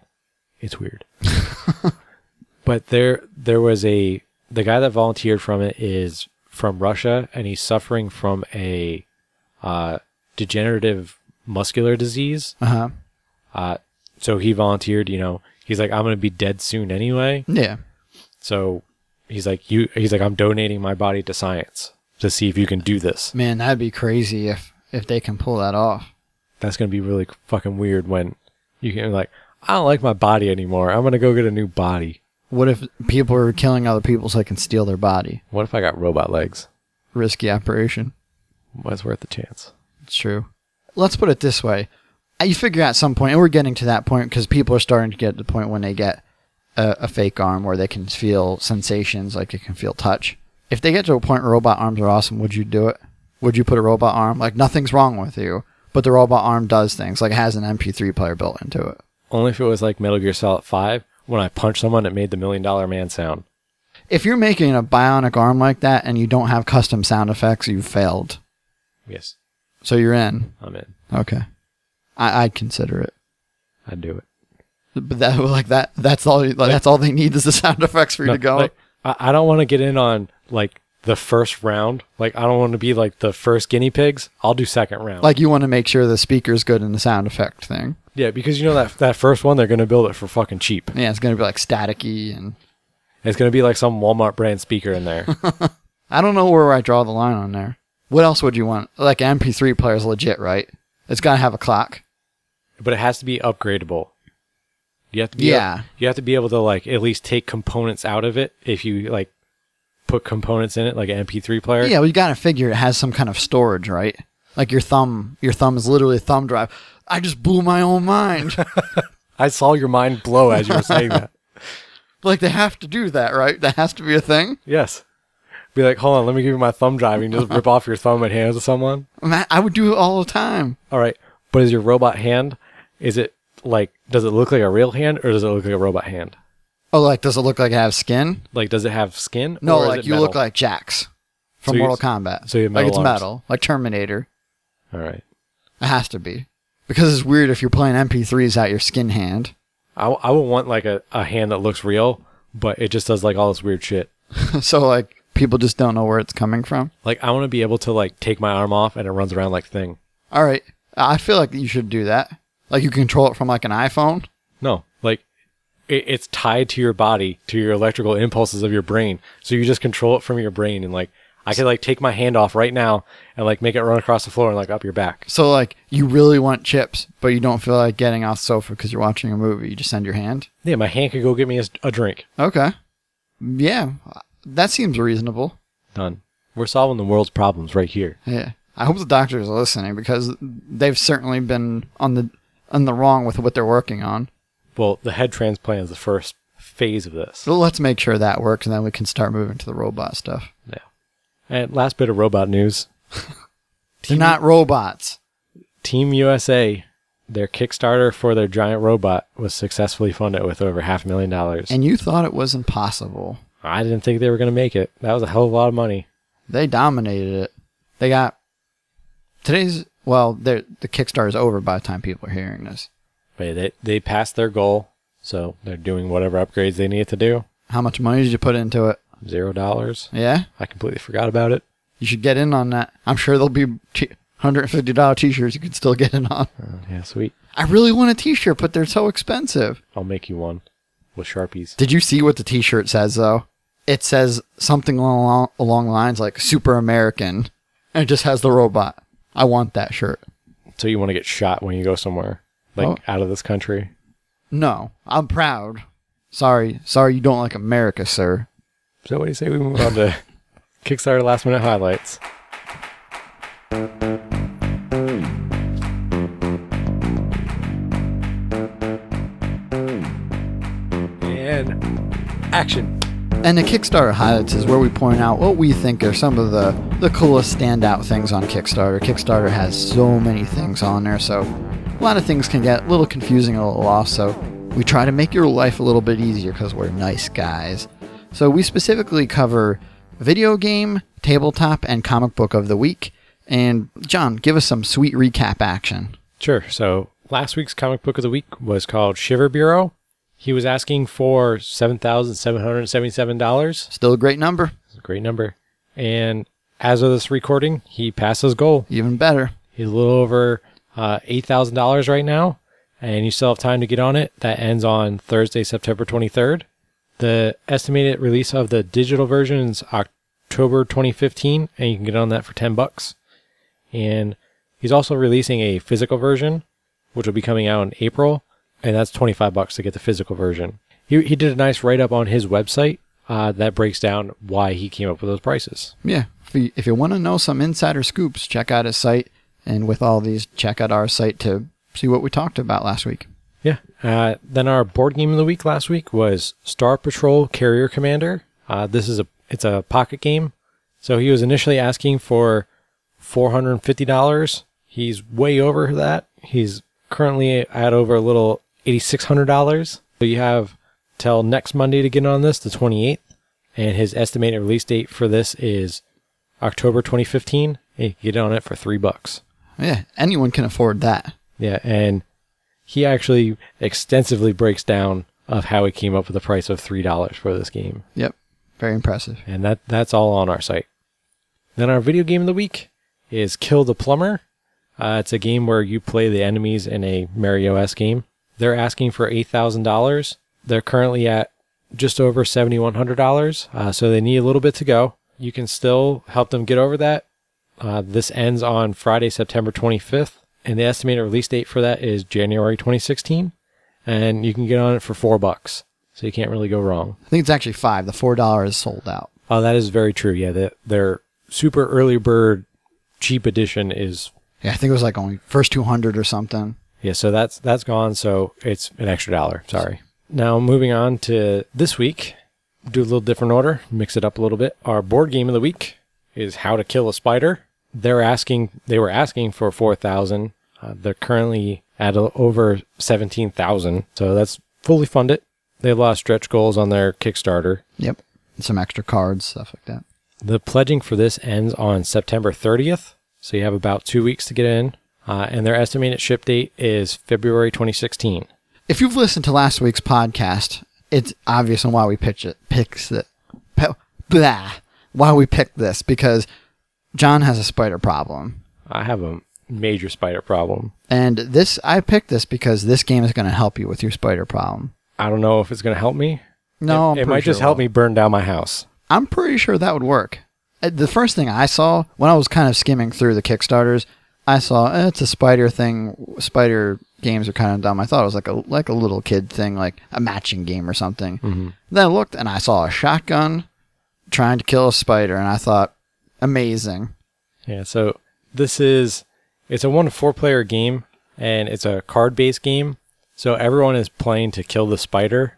It's weird. But there was the guy that volunteered from it is from Russia, and he's suffering from a degenerative muscular disease. Uh-huh. So he volunteered, he's like, I'm going to be dead soon anyway. Yeah. So he's like, I'm donating my body to science to see if you can do this. Man, that'd be crazy if they can pull that off. That's going to be really fucking weird when you can like, I don't like my body anymore. I'm going to go get a new body. What if people are killing other people so they can steal their body? What if I got robot legs? Risky operation. What's worth the chance? It's true. Let's put it this way. You figure at some point, and we're getting to that point because people are starting to get to the point when they get a fake arm where they can feel sensations, like they can feel touch. If they get to a point where robot arms are awesome, would you do it? Would you put a robot arm? Like, nothing's wrong with you, but the robot arm does things. Like, it has an MP3 player built into it. Only if it was like Metal Gear Solid 5, when I punched someone, it made the $1 Million Man sound. If you're making a bionic arm like that and you don't have custom sound effects, you've failed. Yes. So you're in? I'm in. Okay. I'd consider it. I'd do it. But that's all. That's all they need is the sound effects for you to go. Like, I don't want to get in on like the first round. Like, I don't want to be like the first guinea pigs. I'll do second round. Like, you want to make sure the speaker's good in the sound effect thing. Yeah, because you know that first one, they're going to build it for fucking cheap. Yeah, it's going to be like staticky and... It's going to be like some Walmart brand speaker in there. I don't know where I draw the line on there. What else would you want? Like, an MP3 player is legit, right? It's got to have a clock. But it has to be upgradable. You have to be you have to be able to like at least take components out of it if you like put components in it, like an MP3 player. Yeah, well, you got to figure it has some kind of storage, right? Like your thumb is literally a thumb drive. I just blew my own mind. I saw your mind blow as you were saying that. Like, they have to do that, right? That has to be a thing? Yes. Be like, hold on, let me give you my thumb drive. And just rip off your thumb and hand it to someone. Man, I would do it all the time. All right. But is your robot hand, is it like, does it look like a real hand or does it look like a robot hand? Oh, like, does it look like it has skin? Like, does it have skin? No, or like, is it you metal? look like Jax from Mortal Kombat. So you have metal like, it's arms. metal. Like Terminator. All right. It has to be. Because it's weird if you're playing MP3s out your skin hand. I would want like a hand that looks real, but it just does like all this weird shit. So, like, people just don't know where it's coming from? Like, I want to be able to like take my arm off and it runs around like Thing. All right. I feel like you should do that. Like, you control it from like an iPhone? No, like it's tied to your body, to your electrical impulses of your brain. So you just control it from your brain, and like I could like take my hand off right now and like make it run across the floor and like up your back. So, like, you really want chips, but you don't feel like getting off the sofa because you're watching a movie. You just send your hand? Yeah, my hand could go get me a drink. Okay. Yeah, that seems reasonable. Done. We're solving the world's problems right here. Yeah. I hope the doctors are listening because they've certainly been on the wrong with what they're working on. Well, the head transplant is the first phase of this. So let's make sure that works, and then we can start moving to the robot stuff. Yeah. And last bit of robot news. They're not robots. Team USA, their Kickstarter for their giant robot was successfully funded with over $500,000. And you thought it was impossible. I didn't think they were going to make it. That was a hell of a lot of money. They dominated it. They got... the Kickstarter is over by the time people are hearing this. But they passed their goal, so they're doing whatever upgrades they need to do. How much money did you put into it? $0. Yeah? I completely forgot about it. You should get in on that. I'm sure there'll be $150 t-shirts you can still get in on. Yeah, sweet. I really want a t-shirt, but they're so expensive. I'll make you one with Sharpies. Did you see what the t-shirt says, though? It says something along lines like Super American, and it just has the robot. I want that shirt. So you want to get shot when you go somewhere, like out of this country? No, I'm proud. Sorry you don't like America, sir. So what do you say we move on to Kickstarter last minute highlights? And action. And the Kickstarter highlights is where we point out what we think are some of the coolest standout things on Kickstarter. Kickstarter has so many things on there, so a lot of things can get a little confusing, a little lost, so we try to make your life a little bit easier because we're nice guys. So we specifically cover video game, tabletop, and comic book of the week. And John, give us some sweet recap action. Sure. So last week's comic book of the week was called Shiver Bureau. He was asking for $7,777. Still a great number. It's a great number. And as of this recording, he passed his goal. Even better. He's a little over $8,000 right now, and you still have time to get on it. That ends on Thursday, September 23rd. The estimated release of the digital version is October 2015, and you can get on that for $10. And he's also releasing a physical version, which will be coming out in April. and that's $25 to get the physical version. He did a nice write-up on his website that breaks down why he came up with those prices. Yeah. If you want to know some insider scoops, check out his site. And with all these, check out our site to see what we talked about last week. Yeah. Then our board game of the week last week was Star Patrol Carrier Commander. It's a pocket game. So he was initially asking for $450. He's way over that. He's currently at over a little $8,600. So you have till next Monday to get on this, the 28th. And his estimated release date for this is October 2015. You can get on it for $3. Yeah, anyone can afford that. Yeah, and he actually extensively breaks down of how he came up with the price of $3 for this game. Yep, very impressive. And that's all on our site. Then our video game of the week is Kill the Plumber. It's a game where you play the enemies in a Mario OS game. They're asking for $8,000. They're currently at just over $7,100, so they need a little bit to go. You can still help them get over that. This ends on Friday, September 25th, and the estimated release date for that is January 2016, and you can get on it for $4, so you can't really go wrong. I think it's actually $5. The $4 is sold out. Oh, that is very true. Yeah, their super early bird cheap edition is... Yeah, I think it was like only first 200 or something. Yeah, so that's gone, so it's an extra $1. Sorry. Now, moving on to this week, do a little different order, mix it up a little bit. Our board game of the week is How to Kill a Spider. They were asking for $4,000. They're currently at over $17,000, so that's fully funded. They have a lot of stretch goals on their Kickstarter. Yep, and some extra cards, stuff like that. The pledging for this ends on September 30th, so you have about 2 weeks to get in, and their estimated ship date is February 2016. If you've listened to last week's podcast, it's obvious on why we why we picked this, because John has a spider problem. I have a major spider problem. And I picked this because this game is going to help you with your spider problem. I don't know if it's going to help me. No, it might just help me burn down my house. I'm pretty sure that would work. The first thing I saw when I was kind of skimming through the Kickstarters, I saw it's a spider thing. Spider games are kind of dumb. I thought it was like a little kid thing, like a matching game or something. Mm-hmm. Then I looked and I saw a shotgun trying to kill a spider, and I thought, amazing. Yeah, so it's a 1 to 4 player game, and it's a card-based game. So everyone is playing to kill the spider,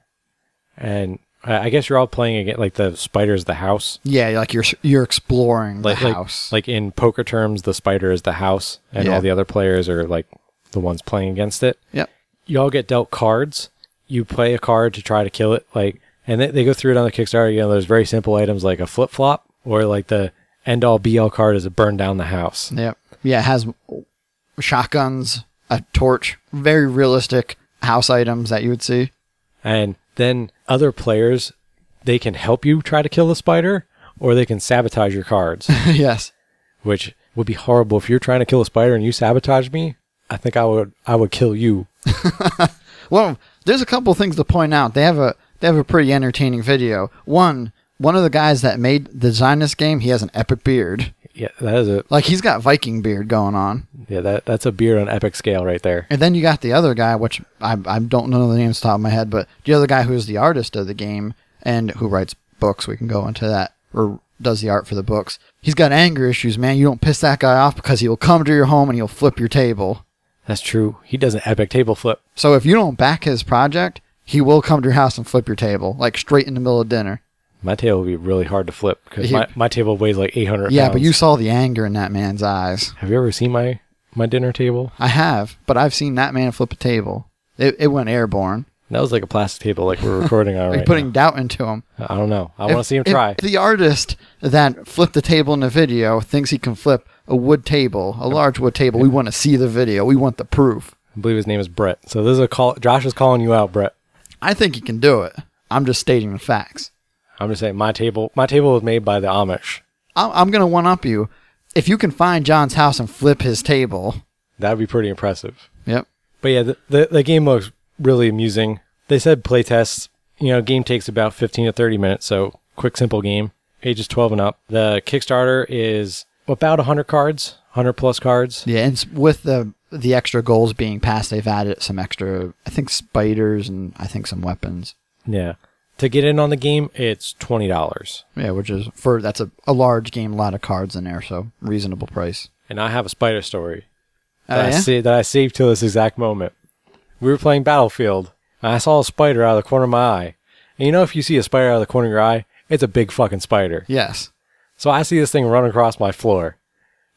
and I guess you're all playing against, like, the spider's the house. Yeah, like you're exploring the house. Like in poker terms, the spider is the house, and all the other players are like the ones playing against it. Yep. You all get dealt cards. You play a card to try to kill it, and they go through it on the Kickstarter. You know, there's very simple items like a flip flop, or like the end all be all card is a burn down the house. Yep. Yeah, it has shotguns, a torch, very realistic house items that you would see. And then other players, they can help you try to kill the spider, or they can sabotage your cards. Yes. Which would be horrible. If you're trying to kill a spider and you sabotage me, I think I would kill you. Well, there's a couple things to point out. They have a pretty entertaining video. One of the guys that designed this game, he has an epic beard. Yeah, that is it. Like, he's got Viking beard going on. Yeah, that's a beard on epic scale right there. And then you got the other guy, which I don't know the name off the top of my head, but the other guy who's the artist of the game and who writes books, we can go into that, or does the art for the books. He's got anger issues, man. You don't piss that guy off because he will come to your home and he'll flip your table. That's true. He does an epic table flip. So if you don't back his project, he will come to your house and flip your table, like straight in the middle of dinner. My table would be really hard to flip because my table weighs like 800 pounds. Yeah, but you saw the anger in that man's eyes. Have you ever seen my dinner table? I have, but I've seen that man flip a table. It went airborne. That was like a plastic table like we're recording on right now. Putting doubt into him. I don't know. I want to see him try. If the artist that flipped the table in the video thinks he can flip a wood table, a large wood table, we want to see the video. We want the proof. I believe his name is Brett. So this is a call. Josh is calling you out, Brett. I think he can do it. I'm just stating the facts. I'm just saying my table was made by the Amish. I'm going to one-up you. If you can find John's house and flip his table. That would be pretty impressive. Yep. But yeah, the game looks really amusing. They said playtests, game takes about 15 to 30 minutes, so quick, simple game. Ages 12 and up. The Kickstarter is about 100 cards, 100 plus cards. Yeah, and with the the extra goals being passed, they've added some extra, I think, spiders and I think some weapons. Yeah. To get in on the game, it's $20. Yeah, which is, that's a large game, a lot of cards in there, so reasonable price. And I have a spider story Yeah? that I saved till this exact moment. We were playing Battlefield, and I saw a spider out of the corner of my eye. And you know, if you see a spider out of the corner of your eye, it's a big fucking spider. Yes. So I see this thing run across my floor,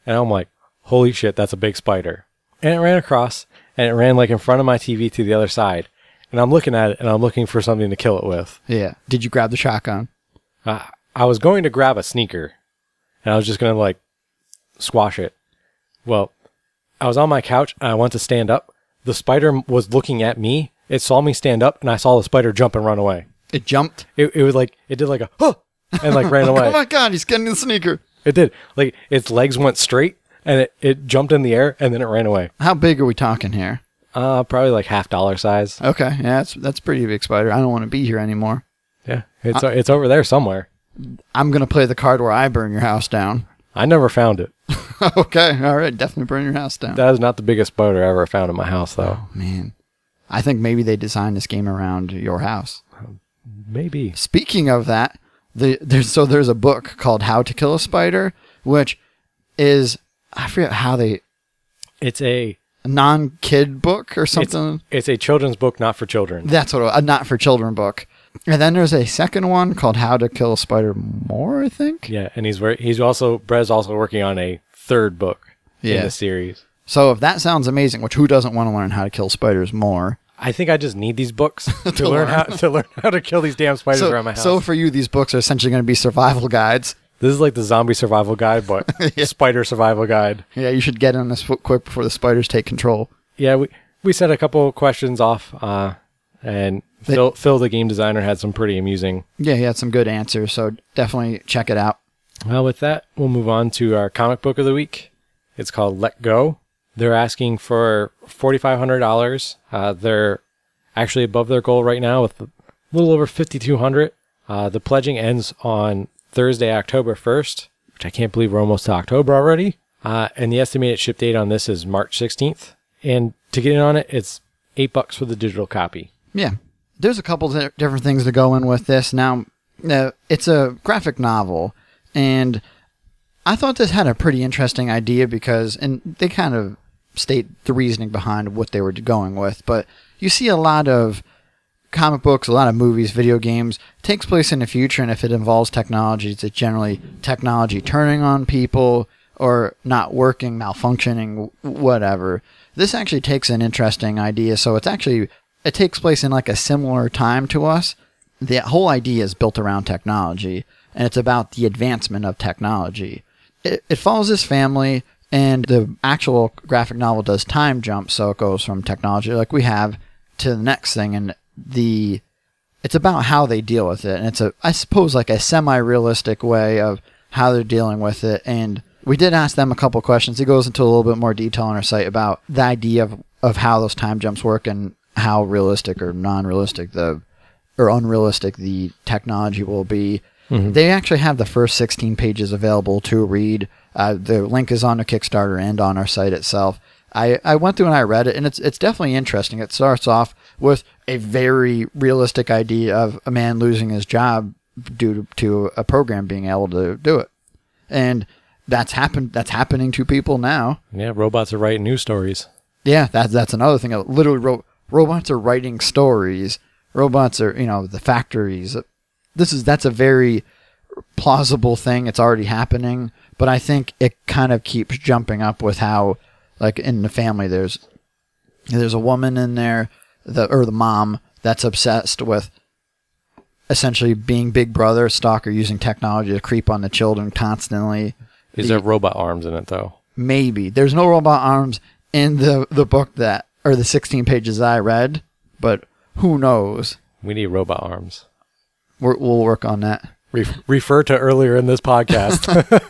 and I'm like, holy shit, that's a big spider. And it ran across, and it ran like in front of my TV to the other side. And I'm looking at it, and I'm looking for something to kill it with. Yeah. Did you grab the shotgun? I was going to grab a sneaker, and I was just going to, like, squash it. Well, I was on my couch, and I went to stand up. The spider was looking at me. It saw me stand up, and I saw the spider jump and run away. It jumped? It was like, it did like a, huh, and like ran away. Oh my god, he's getting the sneaker. It did. Like, its legs went straight, and it jumped in the air, and then it ran away. How big are we talking here? Probably like $50 size. Okay, yeah, that's a pretty big spider. I don't want to be here anymore. Yeah, it's over there somewhere. I'm going to play the card where I burn your house down. I never found it. Okay, all right, definitely burn your house down. That is not the biggest spider I ever found in my house, though. Oh, man. I think maybe they designed this game around your house. Maybe. Speaking of that, there's a book called How to Kill a Spider, which is, I forget how It's a non-kid book or something. It's a children's book, not for children. That's what a not for children book. And then there's a second one called How to Kill a Spider More, I think. Yeah, and Brett's also working on a third book in the series. So if that sounds amazing, which who doesn't want to learn how to kill spiders more? I think I just need these books to learn how to kill these damn spiders around my house. So for you, these books are essentially going to be survival guides. This is like the zombie survival guide, but spider survival guide. Yeah, you should get on this quick before the spiders take control. Yeah, we set a couple questions off, and Phil, the game designer, had some pretty amusing. Yeah, he had some good answers, so definitely check it out. Well, with that, we'll move on to our comic book of the week. It's called Let Go. They're asking for $4,500. They're actually above their goal right now with a little over $5,200. The pledging ends on Thursday, October 1st, which I can't believe we're almost to October already. And the estimated ship date on this is March 16th. And to get in on it, it's $8 for the digital copy. Yeah. There's a couple different things to go in with this. Now, it's a graphic novel, and I thought this had a pretty interesting idea and they kind of state the reasoning behind what they were going with, but you see a lot of comic books, a lot of movies, video games, takes place in the future, and if it involves technology, it's generally technology turning on people or not working, malfunctioning, whatever. This actually takes an interesting idea, so it takes place in like a similar time to us. The whole idea is built around technology, and it's about the advancement of technology. It follows this family, and the actual graphic novel does time jump, so it goes from technology like we have to the next thing, and it's about how they deal with it, and it's I suppose like a semi-realistic way of how they're dealing with it. And we did ask them a couple questions. It goes into a little bit more detail on our site about the idea of how those time jumps work and how realistic or non-realistic or unrealistic the technology will be. Mm-hmm. They actually have the first 16 pages available to read. The link is on the Kickstarter and on our site itself. I went through and I read it, and it's definitely interesting. It starts off with a very realistic idea of a man losing his job due to a program being able to do it. And that's happening to people now. Yeah, robots are writing news stories. Yeah, that's another thing. Literally, robots are writing stories. Robots are, the factories. That's a very plausible thing. It's already happening, but I think it kind of keeps jumping up with how, like in the family, there's a woman in there, the mom that's obsessed with essentially being Big Brother, stalker, using technology to creep on the children constantly. Is there robot arms in it though? Maybe there's no robot arms in the book or the 16 pages I read, but who knows? We need robot arms. We'll work on that. Refer to earlier in this podcast.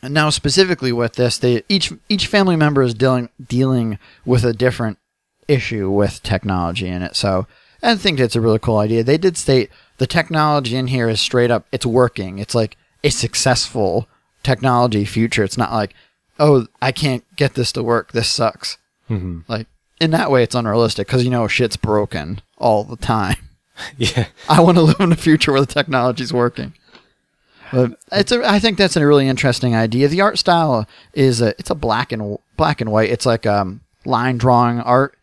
And now specifically with this, each family member is dealing with a different issue with technology in it. So I think it's a really cool idea. They did state the technology in here is straight up, it's working. It's like a successful technology future. It's not like, oh, I can't get this to work. This sucks. Like, in that way, it's unrealistic because, shit's broken all the time. Yeah. I want to live in a future where the technology's working. But I think that's a really interesting idea. The art style it's a black and white. It's like line drawing art.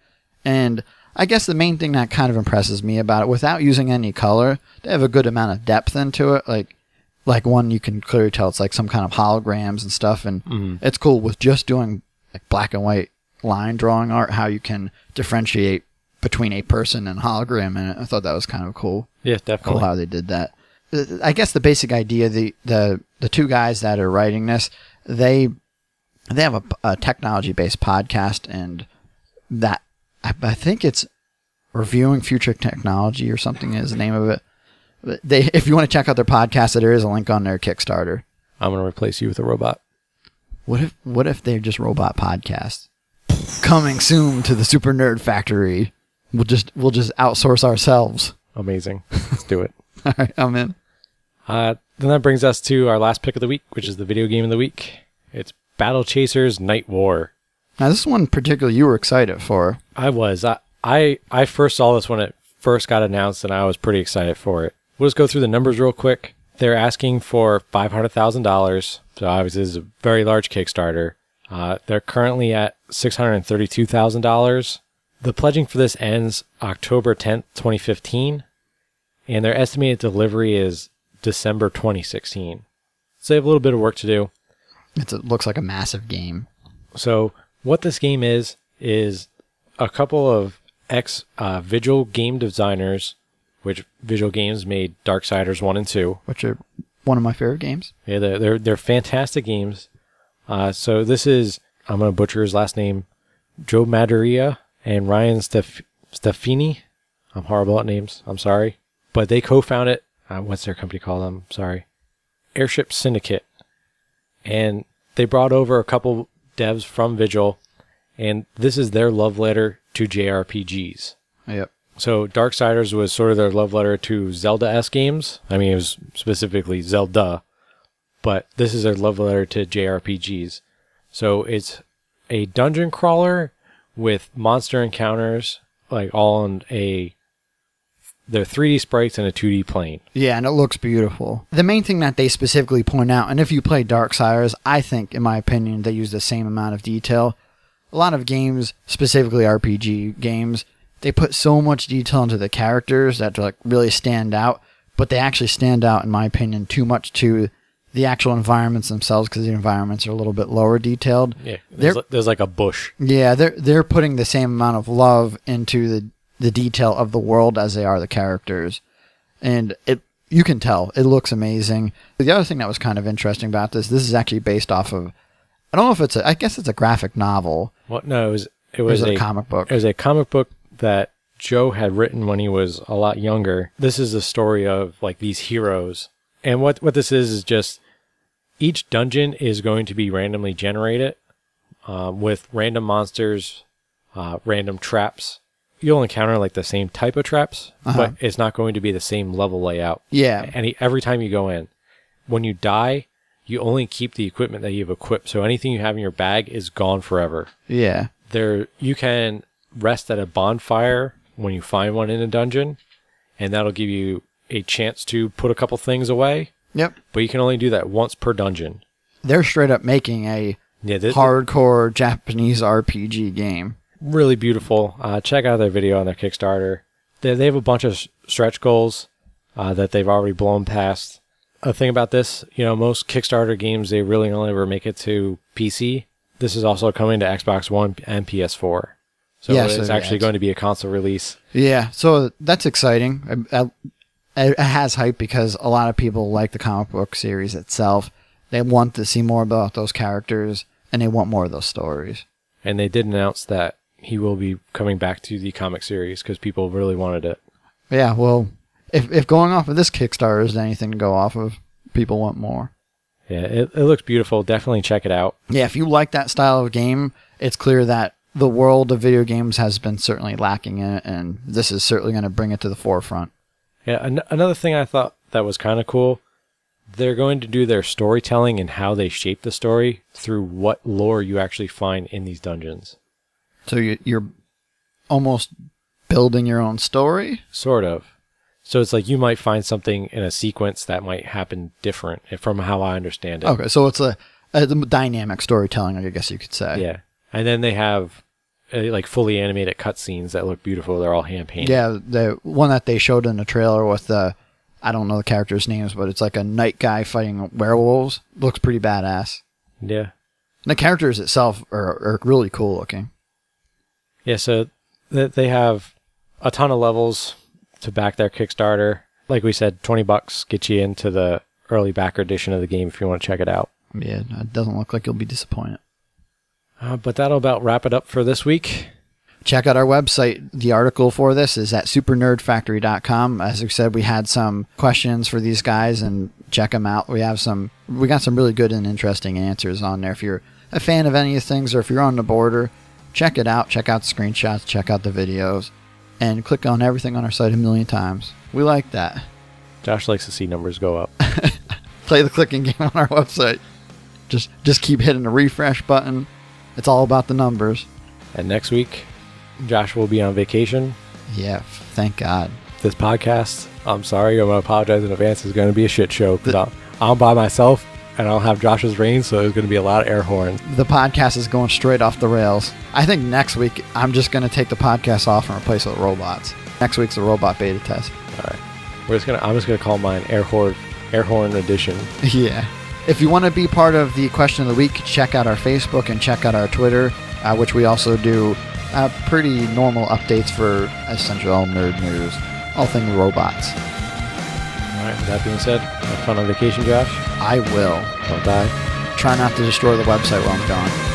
And I guess the main thing that kind of impresses me about it, without using any color, they have a good amount of depth into it. Like one, you can clearly tell it's like some kind of holograms and stuff. And it's cool with just doing like black and white line drawing art, how you can differentiate between a person and hologram in it. I thought that was kind of cool. Yeah, definitely. Cool how they did that. I guess the basic idea, the two guys that are writing this, they have a technology-based podcast, and that I think it's Reviewing Future Technology or something is the name of it. If you want to check out their podcast, there is a link on their Kickstarter. I'm going to replace you with a robot. What if they're just robot podcasts? Coming soon to the Super Nerd Factory. We'll just outsource ourselves. Amazing. Let's do it. All right, I'm in. Then that brings us to our last pick of the week, which is the video game of the week. It's Battle Chasers Nightwar. Now, this is one particularly you were excited for. I was. I first saw this when it first got announced, and I was pretty excited for it. We'll just go through the numbers real quick. They're asking for $500,000, so obviously this is a very large Kickstarter. They're currently at $632,000. The pledging for this ends October 10th, 2015, and their estimated delivery is December 2016. So they have a little bit of work to do. It looks like a massive game. So what this game is a couple of Vigil game designers, which Vigil Games made Darksiders 1 and 2. Which are one of my favorite games. Yeah, they're fantastic games. So this is, I'm going to butcher his last name, Joe Maduria and Ryan Steffini. I'm horrible at names. I'm sorry. But they co-founded, what's their company called? I'm sorry. Airship Syndicate. And they brought over a couple devs from Vigil, and this is their love letter to JRPGs. Yep. So Darksiders was sort of their love letter to Zelda-esque games. I mean, it was specifically Zelda, but this is their love letter to JRPGs. So it's a dungeon crawler with monster encounters, like all on they're 3D sprites and a 2D plane. Yeah, and it looks beautiful. The main thing that they specifically point out, and if you play Darksiders, I think, in my opinion, they use the same amount of detail. A lot of games, specifically RPG games, they put so much detail into the characters that like really stand out, but they actually stand out, in my opinion, too much to the actual environments themselves, because the environments are a little bit lower detailed. Yeah, there's like a bush. Yeah, they're putting the same amount of love into the detail of the world as they are the characters. And you can tell. It looks amazing. The other thing that was kind of interesting about this is actually based off of, I don't know if I guess it's a graphic novel. Well, no, it was a comic book. It was a comic book that Joe had written when he was a lot younger. This is the story of like these heroes. And what this is just each dungeon is going to be randomly generated with random monsters, random traps. You'll encounter like the same type of traps, but it's not going to be the same level layout. Yeah. And every time you go in, when you die, you only keep the equipment that you've equipped. So anything you have in your bag is gone forever. Yeah. You can rest at a bonfire when you find one in a dungeon, and that'll give you a chance to put a couple things away. Yep. But you can only do that once per dungeon. They're straight up making a hardcore Japanese RPG game. Really beautiful. Check out their video on their Kickstarter. They have a bunch of stretch goals that they've already blown past. A thing about this, most Kickstarter games, they really only ever make it to PC. This is also coming to Xbox One and PS4. So it's actually going to be a console release. Yeah, so that's exciting. It has hype because a lot of people like the comic book series itself. They want to see more about those characters, and they want more of those stories. And they did announce that he will be coming back to the comic series because people really wanted it. Yeah, well, if going off of this Kickstarter is anything to go off of, people want more. Yeah, it looks beautiful. Definitely check it out. Yeah, if you like that style of game, it's clear that the world of video games has been certainly lacking in it, and this is certainly going to bring it to the forefront. Yeah, another thing I thought that was kind of cool, they're going to do their storytelling and how they shape the story through what lore you actually find in these dungeons. So you're almost building your own story? Sort of. So it's like you might find something in a sequence that might happen different from how I understand it. Okay, so it's a dynamic storytelling, I guess you could say. Yeah. And then they have like fully animated cutscenes that look beautiful. They're all hand painted. Yeah, the one that they showed in the trailer with I don't know the characters' names, but it's like a night guy fighting werewolves. Looks pretty badass. Yeah. And the characters itself are really cool looking. Yeah, so they have a ton of levels to back their Kickstarter. Like we said, $20 gets you into the early backer edition of the game if you want to check it out. Yeah, it doesn't look like you'll be disappointed. But that'll about wrap it up for this week. Check out our website. The article for this is at SuperNerdFactory.com. As we said, we had some questions for these guys, and check them out. We got some really good and interesting answers on there. If you're a fan of any of the things, or if you're on the border, check it out. Check out the screenshots. Check out the videos. And click on everything on our site 1,000,000 times. We like that. Josh likes to see numbers go up. Play the clicking game on our website. Just keep hitting the refresh button. It's all about the numbers. And next week, Josh will be on vacation. Yeah, thank God. This podcast, I'm sorry, I'm going to apologize in advance, is going to be a shit show because I'm by myself and I don't have Josh's reins, so there's going to be a lot of air horns. The podcast is going straight off the rails. I think next week I'm just going to take the podcast off and replace it with robots. Next week's a robot beta test. All right. I'm just going to call mine air horn edition. Yeah. If you want to be part of the question of the week, check out our Facebook and check out our Twitter, which we also do pretty normal updates for essential nerd news, all things robots. All right, with that being said, have fun on vacation, Josh. I will. Don't die. Try not to destroy the website while I'm gone.